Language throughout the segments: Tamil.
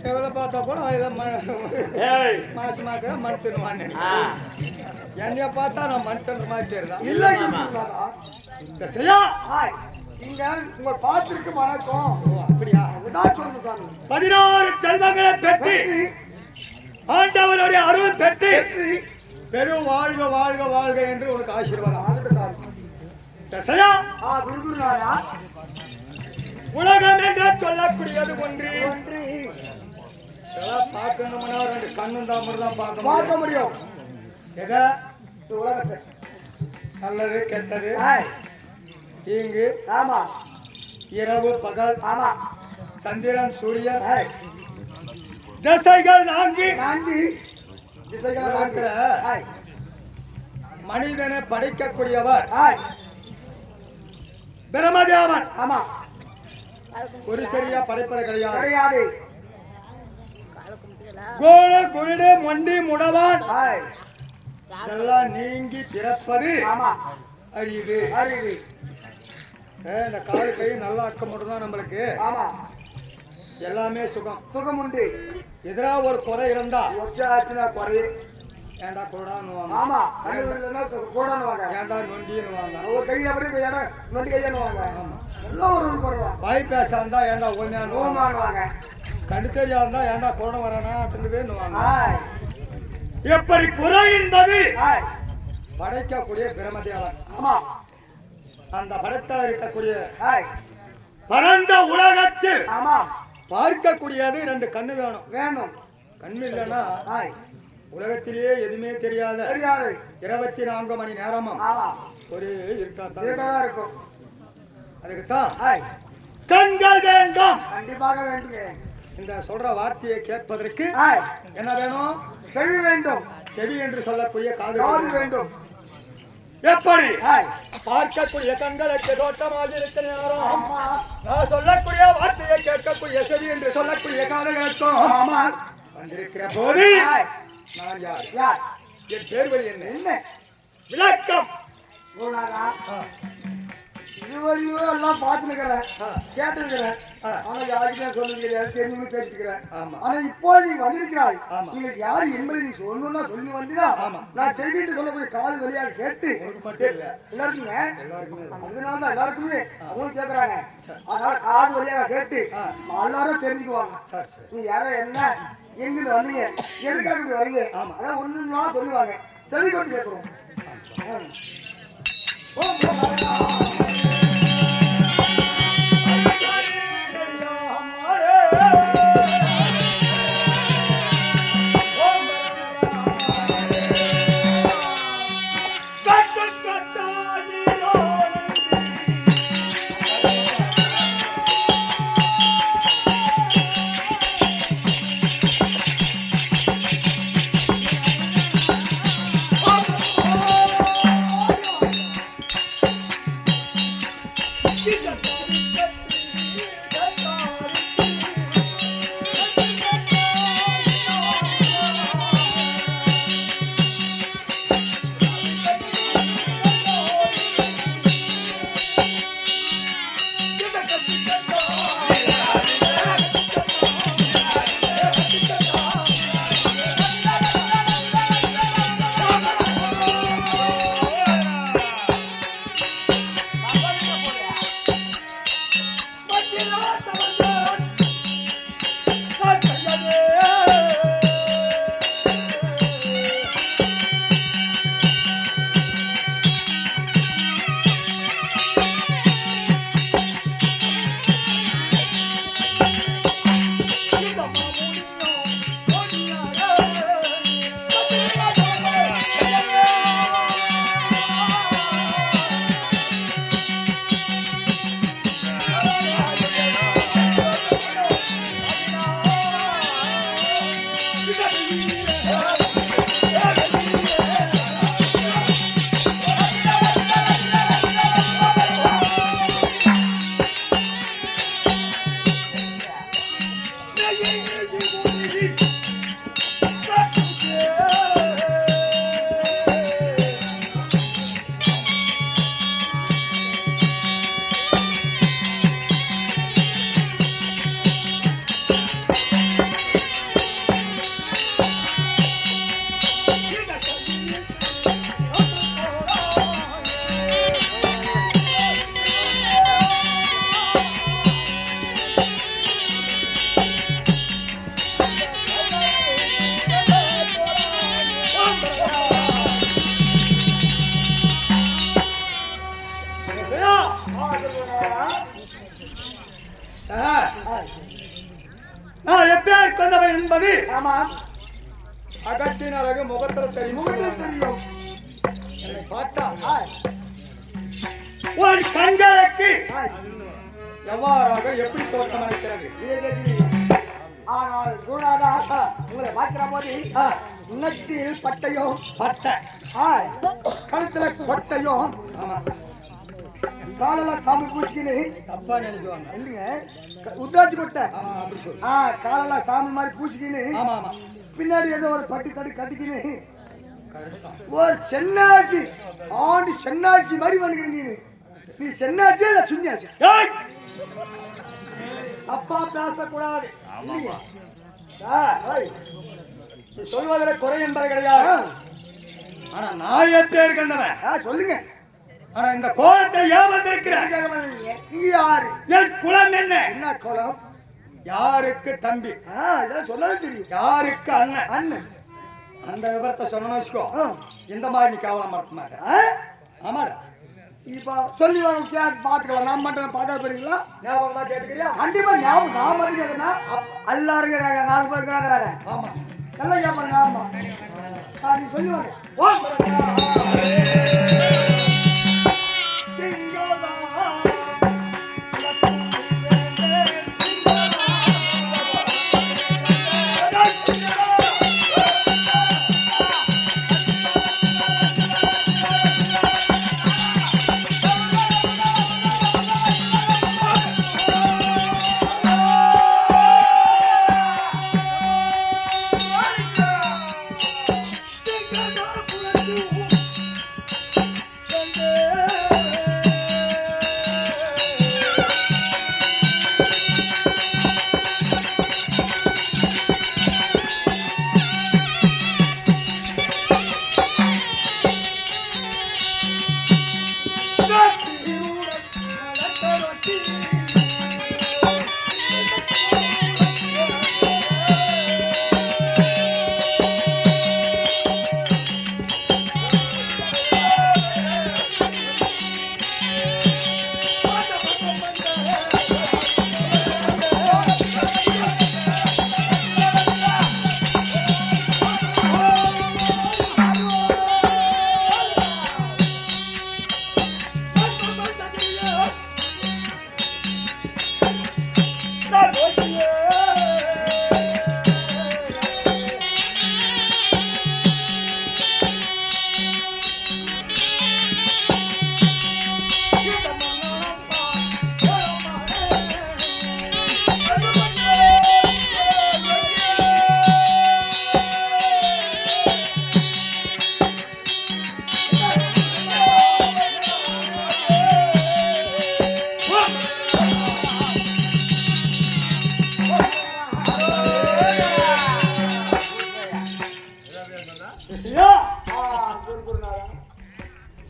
எவ்வளவு பார்த்தா கூட மாசமாக மண் தின்னுவான் என்னைய பார்த்தா நான் மண் தின்ற மாதிரி தெரியுதான் இல்லை இங்க உங்க பாத்திருக்கு வணக்கம். அப்படியா? சொல்லுங்க சாமி. 16 செல்வங்களை பெற்று ஆண்டவருடைய அருள் பெற்று பெரும் வாழ்க வாழ்க வாழ்க என்று உனக்கு ஆசீர்வாதம் ஆகட்டும் சாமி. சசையா குருகுருநாதா, உலகம் என்று சொல்லக்கூடியது ஒன்று. பார்க்கணும்னா 2 கண்ணும் தான் பார்க்க முடியும். எதை? உலகத்தை. நல்லது கெட்டது, தீங்கு, ஆமா, இரவு பகல், ஆமா, சந்திரன் சூரியன், திசைகள் 4 திசைகள். மனிதனை படைக்கக்கூடியவர் பிரம்மதேவன். ஆமா, ஒரு சரியா படைப்பது கிடையாது. கோல குருடு மொண்டி முடவான் எல்லாம் நீங்கி பிறப்பது அரியுது. இந்த காலு கை நல்லா அக்க மட்டும் தான் நம்மளுக்கு. ஆமா, எல்லாமே சுகம் உண்டு. எதிரா ஒரு குறை இருந்தா குறை ஏண்டா கூடான்னுவாங்க. ஆமா, கூடான்னுவாங்க. ஏண்டா நொண்டின்னுவாங்க. ஒரு கையில அப்படியே நொண்டி கையான்னுவாங்க. எல்லாம் ஒரு குறைதான். வாய் பேச இருந்தா ஏண்டா ஓமான்னுவாங்க. கண்டு தெரியா இருந்தா ஏண்டா கொரோனா வரானா அப்படின்னுவாங்க. எப்படி குறை என்பது படைக்கக்கூடிய பிரம்மதேவன். ஆமா, அந்த படத்தில் இருக்கக்கூடிய பரந்த உலகத்தில் பார்க்கக்கூடியது 2 கண்ணு வேணும். கண்ணு இல்லைன்னா உலகத்திலேயே எதுவுமே தெரியாத 24 மணி நேரமும் ஒரு இருக்காதான் இருக்கும். அதுக்குத்தான் கண்கள் வேண்டும். கண்டிப்பாக வேண்டும். இந்த சொல்ற வார்த்தையை கேட்பதற்கு என்ன வேணும்? செவி வேண்டும். செவி என்று சொல்லக்கூடிய காது வேண்டும். எப்படி பார்க்கக்கூடிய கண்களுக்கு தோட்டமாக இருக்கிற நேரம் நான் சொல்லக்கூடிய வார்த்தையை கேட்கக்கூடிய செவி என்று சொல்லக்கூடிய காதுகளுக்கும் வந்திருக்கிற போது நான் யார்? என் பேர்வழி என்ன? விளக்கம். இதுவரையும் எல்லாம் பார்த்துக்கிறேன், கேட்டிருக்கிறேன். ஆனா யாருக்குமே சொல்ல தெரியாது, தெரிஞ்சு பேசிட்டு இருக்கிறேன். ஆனா இப்போ நீ வந்திருக்கிறாய், நீங்க யாரு என்பதை நீ சொல்லணும்னா சொல்லி வந்தீங்கன்னா நான் செய்திட்டு சொல்லக்கூடிய காது வழியாக கேட்டு எல்லாருக்குமே அதனாலதான் எல்லாருக்குமே அவங்களும் கேட்கறாங்க. அதனால காது வழியாக கேட்டு எல்லாரும் தெரிஞ்சுக்குவாங்க. நீ யாரும் என்ன எங்கிருந்து வந்தீங்க, எதுக்காக இப்படி வரீங்க, அதான் ஒண்ணுன்னா சொல்லுவாங்க. செவி கொண்டு கேட்கிறோம். என்பது ஆமா அகத்தின் அழகு முகத்துல தெரியும். முகத்தில் தெரியும். என்னை பார்த்தா ஆய், உன் கண்களுக்கு ஆய், எவ்வாறாக எப்படி தோற்றம் அளிக்கிறது? இதை கேட்கிறீங்க. ஆனால் குருநாதா உங்களை பார்க்கிற போது நெத்தியில் பட்டையும் பட்டை. ஆய், கழுத்துல கொட்டையும் ஆமா, காலில சாமி பூசிக்கின்னு தப்பா நினைக்குவாங்க. இல்லைங்க உத்ராட்சி கொட்டை. ஆமா, அப்படி சொல்லு. காலில சாமி மாதிரி பூசிக்கின்னு ஆமா ஆமா, பின்னாடி ஏதோ ஒரு பட்டி தடி கட்டிக்கின்னு கரெக்ட் தான். ஒரு சென்னாசி ஆண்டு சென்னாசி மாதிரி பண்ணுகிற நீ சென்னாசியா இல்ல சுன்னியாசி? ஏய்! தப்பா பேசக்கூடாது. இல்லைங்க. ஏய், நீ சொல்வதில் குறை என்பது கிடையாது. ஆனா நான் எப்பேர் கண்டவன். சொல்லுங்க. ஆனா இந்த கோலத்தை ஏன் வந்திருக்கிறேன்? இங்க யாரு? என் குலம் என்ன? என்ன கோலம்? யாருக்கு தம்பி, இதெல்லாம் சொன்னாலும் தெரியும். யாருக்கு அண்ணன். அண்ணன். அந்த விவரத்தை சொன்னு வச்சுக்கோ, இந்த மாதிரி நீ கவலை மறக்க மாட்டேன். ஆமாடா, இப்ப சொல்லி பாத்துக்கலாம். நான் மட்டும் பார்த்தா போறீங்களா? ஞாபகம் தான் கேட்டுக்கிறியா? கண்டிப்பா ஞாபகம். நான் மட்டும் கேட்கறேன்னா எல்லாரும் இருக்கிறாங்க, 4 பேர் இருக்கிறாங்க. ஆமா, நல்லா கேட்பாங்க. ஆமா, நீ சொல்லுவாங்க.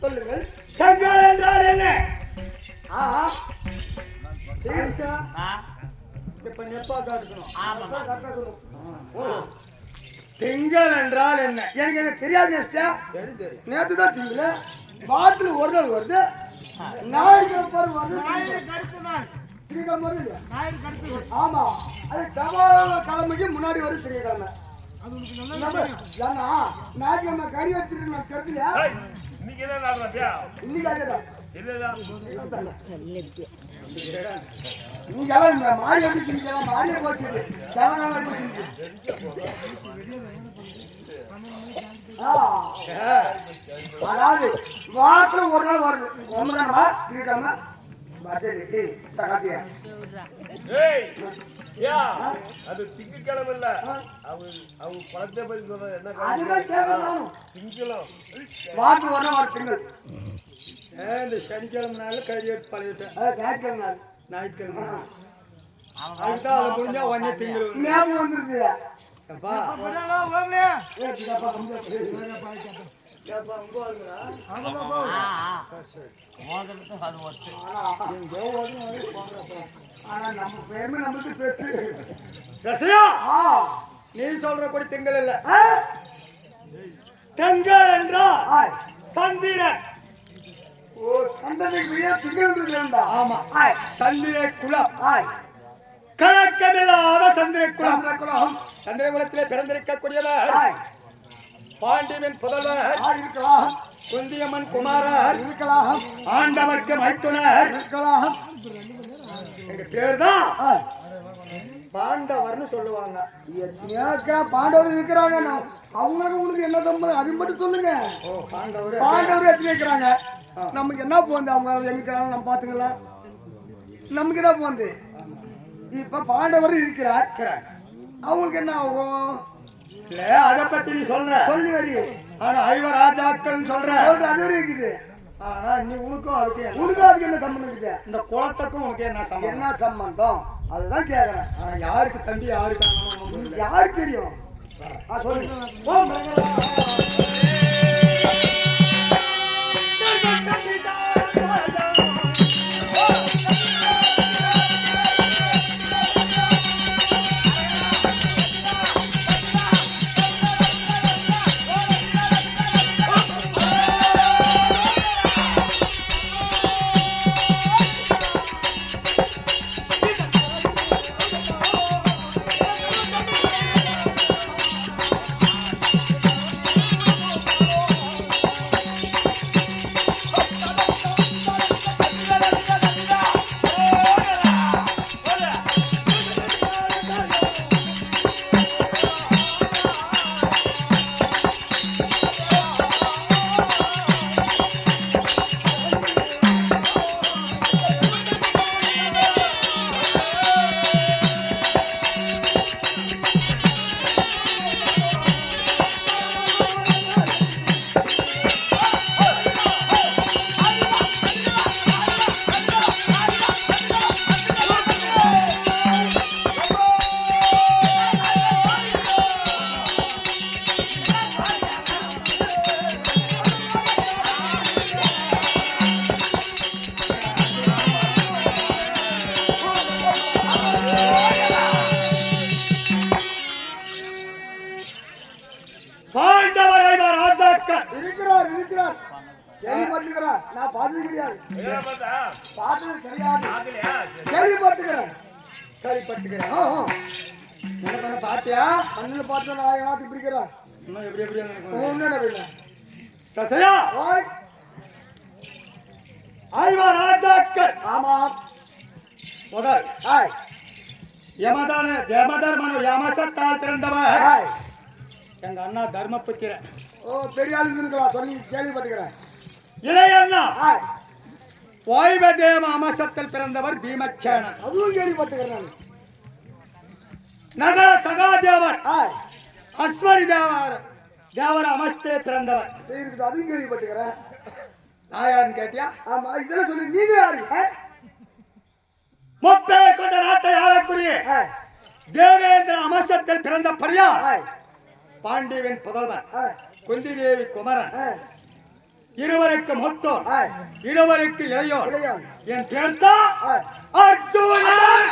சொல்லுங்கள். தங்கள் என்றால் என்ன? இப்ப நெப்பா காட்டுக்கணும். திங்கள் என்றால் என்ன? எனக்கு என்ன தெரியாது. நேற்று தான் திங்கள வாரத்தில் ஒரு நாள் வருது. ஞாயிற்றுக்கிழமை வருது. திங்கக்கிழமை வருது இல்லையா? ஆமா, அது செவ்வாய்க்கிழமைக்கு முன்னாடி வருது திங்கக்கிழமை. ஏன்னா ஞாயிற்றுக்கிழமை கறி வச்சுட்டு நான் கருதுலையா? இன்னைக்கு அதேதான். நீங்க எல்லாம் மாறி வந்து செஞ்சீங்க. மாறியே போச்சு. செவ்வாய்க்கிழமை போச்சு. அதாவது வாரத்துல ஒரு நாள் வருது. 9 திங்கக்கிழமை சகாத்தியா. அது திங்கக்கிழமை இல்ல, அவங்க குழந்தை பத்தி சொல்ற என்ன அதுதான் கேட்கணும். திங்களும் வாரத்துல ஒரு நாள் வரும் திங்கள். இந்த சனிக்கிழமை நாள் கறி எடுத்து பழகிட்டேன். ஞாயிற்றுக்கிழமை நாள். ஞாயிற்றுக்கிழமை அதுதான் அதை முடிஞ்சா ஒன்னே திங்கள் ஞாபகம் வந்துருது. அப்பா ஆனா நம்ம பேருமே நம்மளுக்கு பெருசு. சசியா, நீ சொல்ற கூட திங்கள் இல்ல. திங்கள் என்றால் சந்திரன். ஓ, சந்திரனுக்கு திங்கள். ஆமா, சந்திர குலம். கலக்கமில்லாத சந்திரகுலம். சந்திரகுலம். சந்திரகுலத்திலே பிறந்திருக்கக்கூடியவர் பாண்டியன் புதல்வர் இருக்கலாம். குந்தியம்மன் குமாரர் இருக்கலாம். ஆண்டவர்க்கு மைத்துனர் இருக்கலாம். எங்க பேர் தான் பாண்டவர்னு சொல்லுவாங்க. எத்தனையோ பாண்டவர் இருக்கிறாங்க. அவங்களுக்கு உனக்கு என்ன சம்பந்தம் அது மட்டும் சொல்லுங்க. பாண்டவர் எத்தனை இருக்கிறாங்க. நமக்கு என்ன போகுது? அவங்க எங்க இருக்கிறாங்க நம்ம பாத்துக்கலாம். நமக்கு என்ன போகுது? இப்ப பாண்டவர் இருக்கிறார். அவங்களுக்கு என்ன ஆகும்? இல்ல அத பத்தி நீ சொல்ற சொல்லி வரி. ஆனா ஐவராஜாக்கள் சொல்ற அது வரை இருக்குது. ஆனா நீ உனக்கும் அதுக்கு என்ன சம்பந்தம் இருக்குது? இந்த குளத்துக்கும் உனக்கு என்ன சம்பந்தம்? என்ன சம்பந்தம் அதுதான் கேக்குறேன். ஆனா யாருக்கு தம்பி யாருக்கு யாருக்கு தெரியும்? இருக்கிறார். கேள்விப்பட்டுக்கிறேன். நான் பார்த்தது கிடையாது. பார்த்தது கிடையாது. கேள்விப்பட்டுக்கிறேன். பாத்தியா கண்ணில் பார்த்து நான் ஏமாத்தி பிடிக்கிறேன். ஆமா முதல் யமசத்தால் பிறந்தவர் எங்க அண்ணா தர்மபுத்திரன். பெரிய ஆளு இருக்கலாம் சொல்லி கேள்விப்பட்டுக்கிறேன். இளையண்ணா வாய்வதேவ அமசத்தில் பிறந்தவர் பீமச்சேனன். அதுவும் கேள்விப்பட்டுக்கிறேன். நகர சகாதேவர் அஸ்வரி தேவர் அமஸ்தே பிறந்தவர். சரிக்கிட்ட அதுவும் கேள்விப்பட்டுக்கிறேன். நான் யாருன்னு கேட்டியா? ஆமா இதெல்லாம் சொல்லி நீங்க யாருங்க? முப்பே கொண்ட நாட்டை ஆளக்கூடிய தேவேந்திர அமசத்தில் பிறந்தபடியா பாண்டியன் புதல்வன் குந்தி தேவி குமரன் இருவருக்கு மூத்தோர் இருவருக்கு இளையோர். என் பேர் தான் அர்ஜுனன்.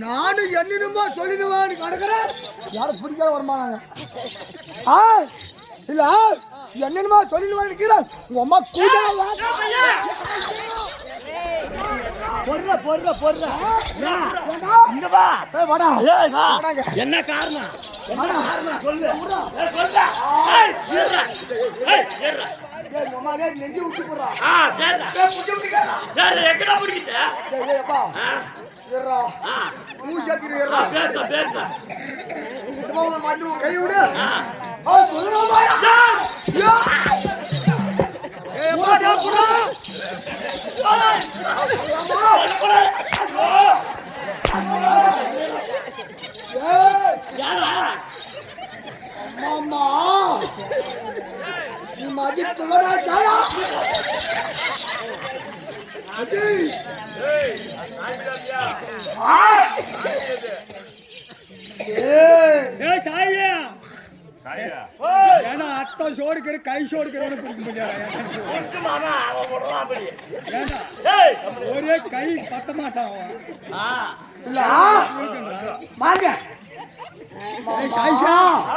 நானும் என்னமா சொல்லிடுவான்னு கிடக்குறேன். யாரும் பிடிக்காத வருமானாங்க. இல்ல என்னமா சொல்லிடுவான்னு நினைக்கிறேன். உங்க அம்மா என்ன காரணம் சொல்லு. நெஞ்சு விட்டு போடுறா. கை விடு. மாமா நீ மாஜி துளனா ஜாயா. ஏன்னா அத்தை கால் சோடுக்கிற கை சோடுக்கிறவனு கொடுக்க முடியாது. மாமா அவன் போடுறான் அப்படி. ஏண்டா ஏய் ஒரே கை பத்த மாட்டான் அவன். இல்ல வாங்க ஏய் சாய்ஷா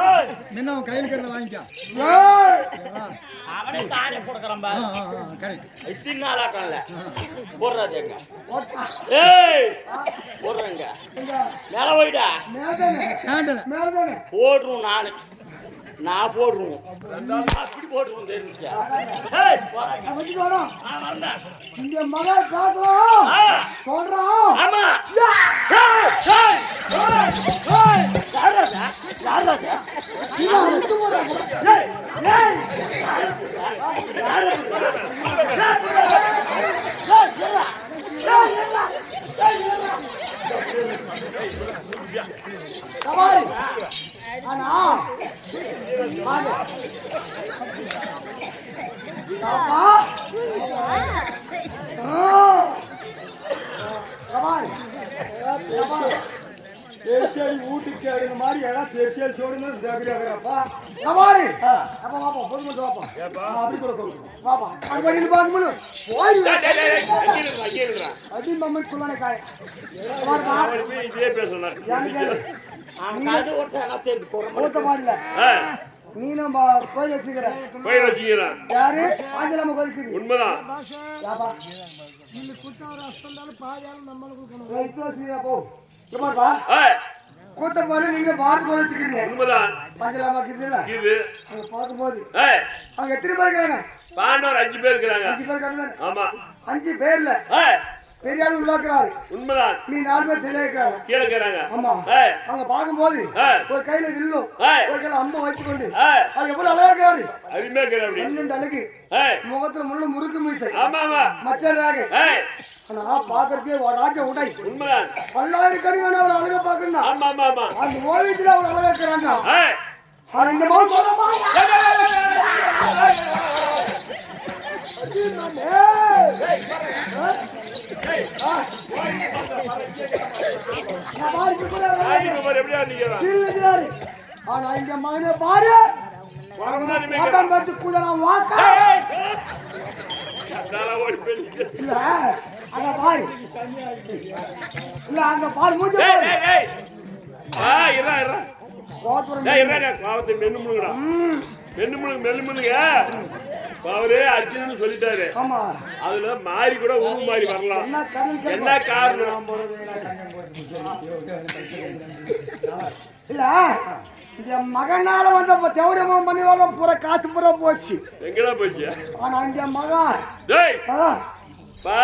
ஏய் நின்ன அவன் கையில இருக்கிறத வாங்கிக்க. அவனே தானே போடுறான் பாரு. கரெக்ட். இத்தினாலா கல்ல போடுறது எங்க? ஏய் போடுறங்க. மேல போய்டா. மேலதானே போடுறோம் நான் போடுறோம். அப்படி போடுறோம் தெரிஞ்சுக்க. ஏய் போறாங்க. வச்சுக்கோணும் வந்தேன். இங்க மகன் பேசுறோம் சொல்றோம். ஆமா. ஏய் ஏய் ஏய் யாரடா? யாரடா? நீங்க அறுத்து போறாங்க. ஏய் ஏய் கபாரி ஆனா வாங்க பாப்பா கபாரி தேசியாடி வீட்டுக்கு அடுத்த மாதிரி இடம் தேசியாடி சோடுன்னு தேவையாகிறப்பா. கபாரி அப்ப பாப்பா பொதுமணி பாப்பா அப்படி கூட கொடுக்கும். பாப்பா அது பண்ணி பாக்கணும் போய் அகில்ரா அடி மம்மன் குள்ளன காய் கபாரி பா இதே பேசணும். யானிக்கு அவன் காது ஓட்டா தெரிஞ்சு போறோம். ஊத்த மாடல நீனும் கோயில் வச்சுக்கிற போய் வச்சிக்கிறான். யாரு ஆஞ்சலம்மா கோயிலுக்கு உண்மைதான். யாப்பா இந்த குட்டார அஸ்தந்தால பாயால நம்மளுக்கு கொடுக்கணும் ரைட்டோ சீரா போ கபாரிப்பா ஏய் கூத்த போல நீங்க பாரத் கோயில் வச்சுக்கிறீங்க உண்மைதான். ஆஞ்சலம்மா கிட்டல இது அங்க பாக்கும்போது ஏய் அவங்க எத்தனை பேர் இருக்காங்க பாண்டவர் 5 பேர் இருக்காங்க. 5 பேர் இருக்காங்க ஆமா. 5 பேர்ல ஏய் பெரிய ஆளு உள்ளாக்குறாரு உண்மைதான். நீ 4 பேர் சிலை இருக்கிறாங்க கீழே இருக்கிறாங்க. ஆமா ஏய் அவங்க பாக்கும்போது ஏய் ஒரு கையில வில்லும் ஏய் ஒரு கையில அம்பு வச்சுக்கொண்டு ஏய் அது எவ்வளவு அழகா இருக்காரு அருமையா இருக்கிற அப்படி. 12 அழகு ஏய் முகத்துல முள்ளு முறுக்கு மீசை ஆமா ஆமா. மச்சராக ஏய் ஆனா பாக்குறதே ராஜ உடை உண்மைதான். பல்லாயிரக்கணி வேணா அவர் அழகா பாக்கணும் ஆமா ஆமா ஆமா. அந்த ஓவியத்துல அவர் அழகா இருக்கிறாங்க ஏய் ஆனா இந்த மாதிரி சொல்லமா எப்படியா நிக்கிறான்? ஆனா இங்க மகனே பாரு வரமுன்னா நீங்க வாக்கம் பார்த்து கூட நான் வாக்க ஓடி போய் இல்ல அங்க பாரு இல்ல அங்க பாரு மூஞ்ச ஏய் பாரு ஏய் ஏய் ஆ இரா இரா கோத்துறேன் ஏய் இரா பாவத்தை மென்னு முழுங்கடா. மென்னு முழுங்க. அவரு அர்ஜுனன் சொல்லிட்டாரு. ஆமா அதுல மாறி கூட ஊரு மாறி வரலாம். என்ன கண்ணு என்ன காரணம்? இல்ல இந்த மகனால வந்த தேவடியம்மா பண்ணிவாள பூரா காசு பூரா போச்சு எங்கடா போச்சு? ஆனா இந்த மகன் டேய் ஆ, பா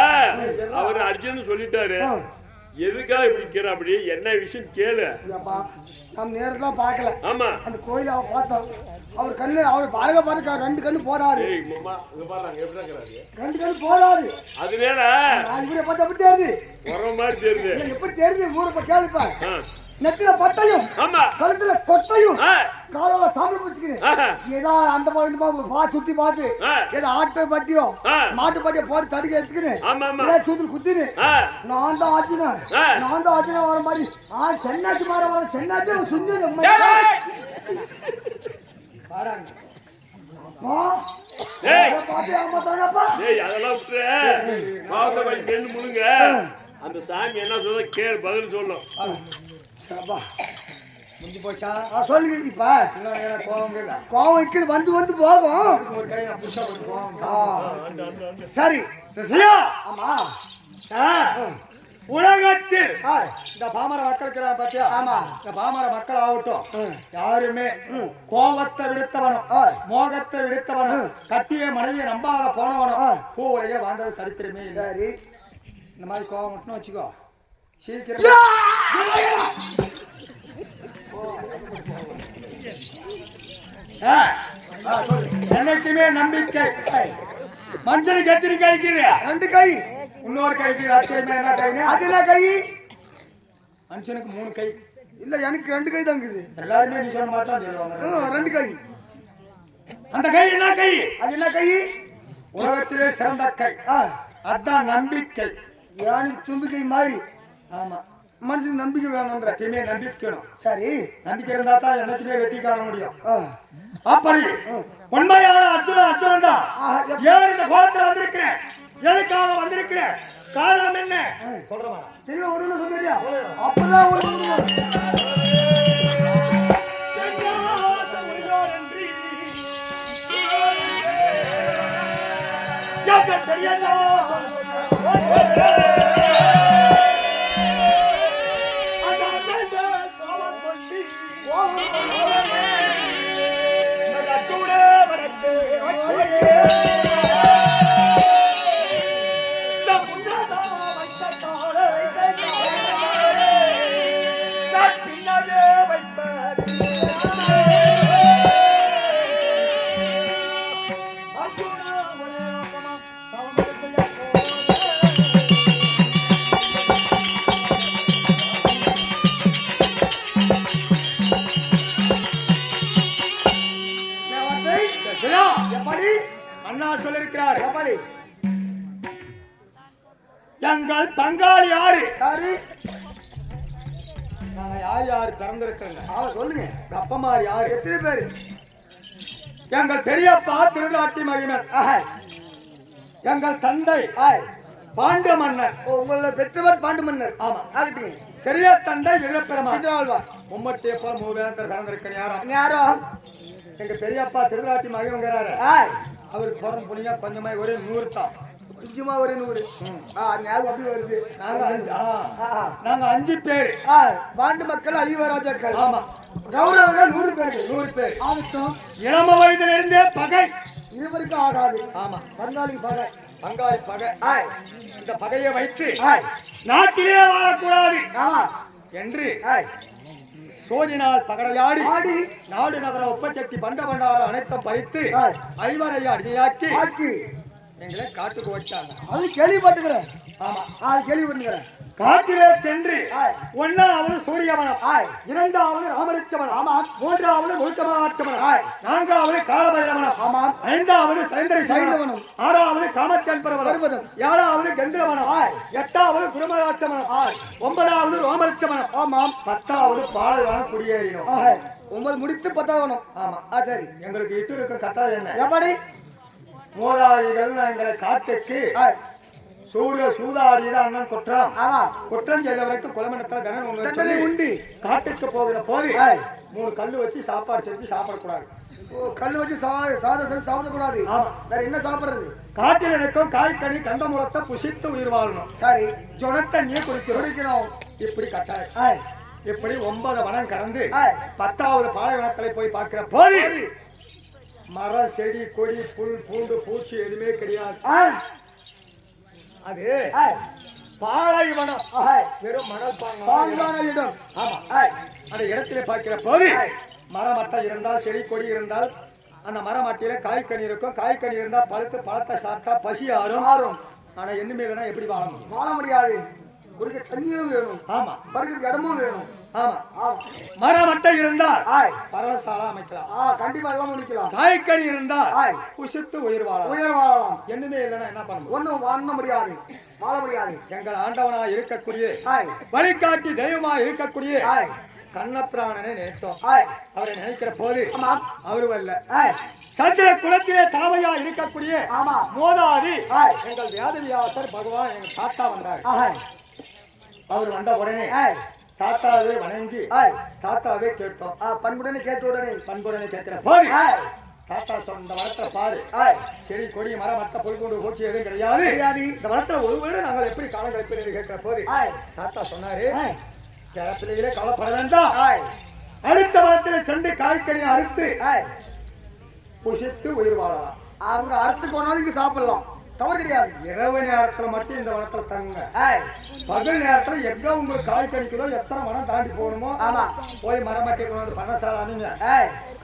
அவரு அர்ஜுனன் சொல்லிட்டாரு. ஆ. எதுக்காக இப்படி கேற அப்படி என்ன விஷயம் கேளு. இல்லப்பா நம்ம நேரத்துல பாக்கல ஆமா. அந்த கோயில அவ பார்த்தோம் அவர் கண்ணு அவர் பாருங்க பாருங்க 2 கண்ணு போறாரு ஏய் மாமா இங்க பாருங்க எப்படி இருக்கறாரு. 2 கண்ணு போறாரு அதுவேல நான் இவரை பார்த்தா எப்படி தெரியுது வர மாதிரி தெரியுது. இல்ல, எப்படி தெரியுது ஊரை கேளுப்பா ஆ. நெத்தில பட்டையும் ஆமா. கழுத்துல கொட்டையும் ஆ. காலால சாம்பல் பூச்சிக்கிறேன் ஆஹா. ஏதோ அந்த மாதிரி சுத்தி பார்த்து ஆ. ஏதோ ஆட்டு பட்டியோ ஆ. மாட்டு பட்டியோ போட்டு தடுக்க எடுத்துக்கிறேன் ஆமா ஆமா. சூத்துல குத்தினு ஆ. நான் தான் ஆச்சுனா ஆ. நான் தான் ஆச்சுனா வர மாதிரி சென்னாச்சு மாற வர சென்னாச்சு சுண்ணி ஏய் பாடாங்க ஏய் பாத்து ஏமாத்தானப்பா ஏய் அதெல்லாம் விட்டு பாவத்தை போய் மென்னு முழுங்க. அந்த சாமி என்ன சொல்ல கேள் பதில் சொல்லும். சபா முடிஞ்சு போச்சா? சொல்லுங்க இப்ப இன்னும் எனக்கு கோவம் இல்ல. கோவம் இருக்குது வந்து போகும் ஒரு கை நான் புடிச்சா போட்டுருவோம். சரி சசியா ஆமா உலகத்தில் இந்த பாமர மக்கள் இருக்கிறான் பாத்தியா? ஆமா இந்த பாமர மக்கள் ஆகட்டும் யாருமே கோபத்தை விடுத்தவனும் மோகத்தை விடுத்தவனும் கட்டிய மனைவியை நம்பாத போனவனும் பூ உலகில வாழ்ந்தது சரித்திரமே இல்லை. சரி இந்த மாதிரி கோபம் மட்டும் வச்சுக்கோ சீக்கிரம் என்னைக்குமே நம்பிக்கை. மனுஷனுக்கு எத்தனை கை இருக்குது? 2 கை இன்னொரு கைக்கு அத்தியமே என்ன கைன்னு? அது என்ன கை மனுஷனுக்கு 3 கை. இல்ல எனக்கு 2 கை தான் இருக்குது எல்லாருமே நீ சொல்ல மாட்டான் சொல்லுவாங்க. 2 கை அந்த கை என்ன கை? அது என்ன கை உலகத்திலே சிறந்த கை. அதான் நம்பிக்கை. யானை தும்பிக்கை மாதிரி ஆமா மனுஷனுக்கு நம்பிக்கை வேணும்ன்ற. எப்பயுமே நம்பிக்கணும். சரி, நம்பிக்கை இருந்தா தான் என்னைக்குமே வெற்றி காண முடியும். ஆ. அப்படி உண்மையான அர்ஜுனன் தான். ஏன் இந்த கோலத்துல வந்திருக்கிறேன், எதுக்காக வந்திருக்கிறேன், காரணம் என்ன சொல்றமா? தெரியல, ஒரு சொல்றியா? அப்பதான் ஒரு அண்ணா சொல்லிருக்கிறார். எப்படி எங்கள் பங்காளி யாரு? யாரு? நாங்க யார் யார் பிறந்திருக்கிறோங்க? சொல்லுங்க. அப்பமார் யாரு? எத்தனை பேரு? எங்கள் பெரியப்பா திருநாட்டி மகிமன், எங்கள் தந்தை பாண்டு மன்னர். உங்கள பெற்றவர் பாண்டு மன்னர். ஆமா, ஆகட்டுங்க. பெரிய தந்தை வீரப்பெருமாள். மும்மட்டிய போல மூவேந்தர் பிறந்திருக்க யாரோ எங்க பெரியப்பா திருநாட்டி மகிமங்கிறாரு. அவருக்கு பிறந்த புனியா கொஞ்சமா ஒரு 100 தான். கொஞ்சமா ஒரு 100. ஞாபகம் அப்படி வருது. நாங்க 5 பேர் பாண்டு மக்கள், அதிவராஜாக்கள். ஆமா, கௌரவர்கள் 100 பேர். 100 பேர். ஆகட்டும். இளம வயதுல இருந்தே பகை இருவருக்கும் ஆகாது. ஆமா, பங்காளி பகை. பங்காளி பகை. இந்த பகையை வைத்து நாட்டிலே வாழக்கூடாது என்று சோதினால் பகடையாடி நாடு நகர உப்பச்சட்டி பண்ட பண்டாரம் அனைத்தும் பறித்து ஐவரையா அடியாக்கி எங்களை காட்டுக்கு வச்சாங்க. அது கேள்விப்பட்டுக்கிறேன். ஆமா, அது கேள்விப்பட்டுக்கிறேன். காட்டிலே சென்று 1வது சூரியவனம், 2வது ராமரிச்சவனம், 3வது முழுக்கமாச்சவனம், 4வது காலபைரவனம், 5வது சைந்தரிசவனம், 6வது காமத்தன்பரவனம், 7வது கந்திரவனம், 8வது குருமராட்சவனம், 9வது ரோமரிச்சவனம், 10வது பாலைவனம் குடியேறினோம். 9 முடித்து 10வது. ஆமா, சரி. எங்களுக்கு இட்டு இருக்கும் கட்டாயம் என்ன? எப்படி? மூதாதிகள் எங்களை காட்டுக்கு சூதாடிய அண்ணன் குற்றம் செய்தவரைக்கும் குலமணத்துல தண்டனை உண்டு. காட்டுக்கு போகிற போது 3 கல்லு வச்சு சாப்பாடு செஞ்சு சாப்பிடக்கூடாது. கல்லு வச்சு சாதம் செஞ்சு சாப்பிடக்கூடாது. வேற என்ன சாப்பிடுறது? காட்டில் இருக்கும் காய்கனி கண்டமுறத்தை புசித்து உயிர் வாழணும். சரி. ஜொனத்தை நீர் குடிக்கணும். இப்படி கட்டாயம். இப்படி 9 வனம் கடந்து 10வது பாலைவனத்துல போய் பார்க்கிற போது மரம், செடி, கொடி, புல், பூண்டு, பூச்சி எதுவுமே கிடையாது. அது பாலைவனம், வெறும் மணல் பாங்கான இடம். ஆமா, அந்த இடத்துல பார்க்கிற போது மரமட்டை இருந்தால், செடி கொடி இருந்தால், அந்த மரமட்டையில காய்கனி இருக்கும். காய்கனி இருந்தா பழுத்து பழத்தை சாப்பிட்டா பசி ஆறும். ஆனா என்னமே இல்லைன்னா எப்படி வாழ முடியாது. குடிக்க தண்ணியும் வேணும். ஆமா, படுக்கிறதுக்கு இடமும் வேணும். ஆமா, மரமட்டை இருந்தால் பரவசாலா அமைக்கலாம். கண்டிப்பா எல்லாம் முடிக்கலாம். காய்கறி இருந்தால் புசித்து உயிர் வாழலாம். என்னமே இல்லைன்னா என்ன பண்ணணும்? ஒண்ணும் வாழ முடியாது, வாழ முடியாது. எங்கள் ஆண்டவனா இருக்கக்கூடிய, வழிகாட்டி தெய்வமா இருக்கக்கூடிய கண்ணபிராணனை நினைத்தோம். அவரை நினைக்கிற போது அவரு அல்ல, சந்திர குலத்திலே தலைமையா இருக்கக்கூடிய மோதாதி எங்கள் வேதவியாசர் பகவான் எங்க தாத்தா வந்தார். அவர் வந்த உடனே தாத்தாவே வணங்கி தாத்தாவே கேட்டோம். பண்புடனே கேட்கிற போது தாத்தா சொன்ன வரத்தை பாரு, செடி கொடி மரம் மட்ட பொழுது பூச்சி எதுவும் கிடையாது. இந்த வரத்துல ஒரு வீடு நாங்கள் எப்படி காலம் கழிப்பது கேட்கிற போது தாத்தா சொன்னாரு, பிள்ளைகளே கவலைப்பட வேண்டாம். அடுத்த வரத்துல சென்று காய்கறியை அறுத்து புசித்து உயிர் வாழலாம். அங்க அறுத்து கொண்டாலும் இங்க சாப்பிடலாம், தவறு கிடையாது. இரவு நேரத்துல மட்டும் இந்த வனத்துல தங்க. பகல் நேரத்துல எங்க உங்களுக்கு காய்கறிக்குதோ எத்தனை மரம் தாண்டி போகணுமோ போய் மரமட்டை கொண்டு பண்ணசாலானீங்க.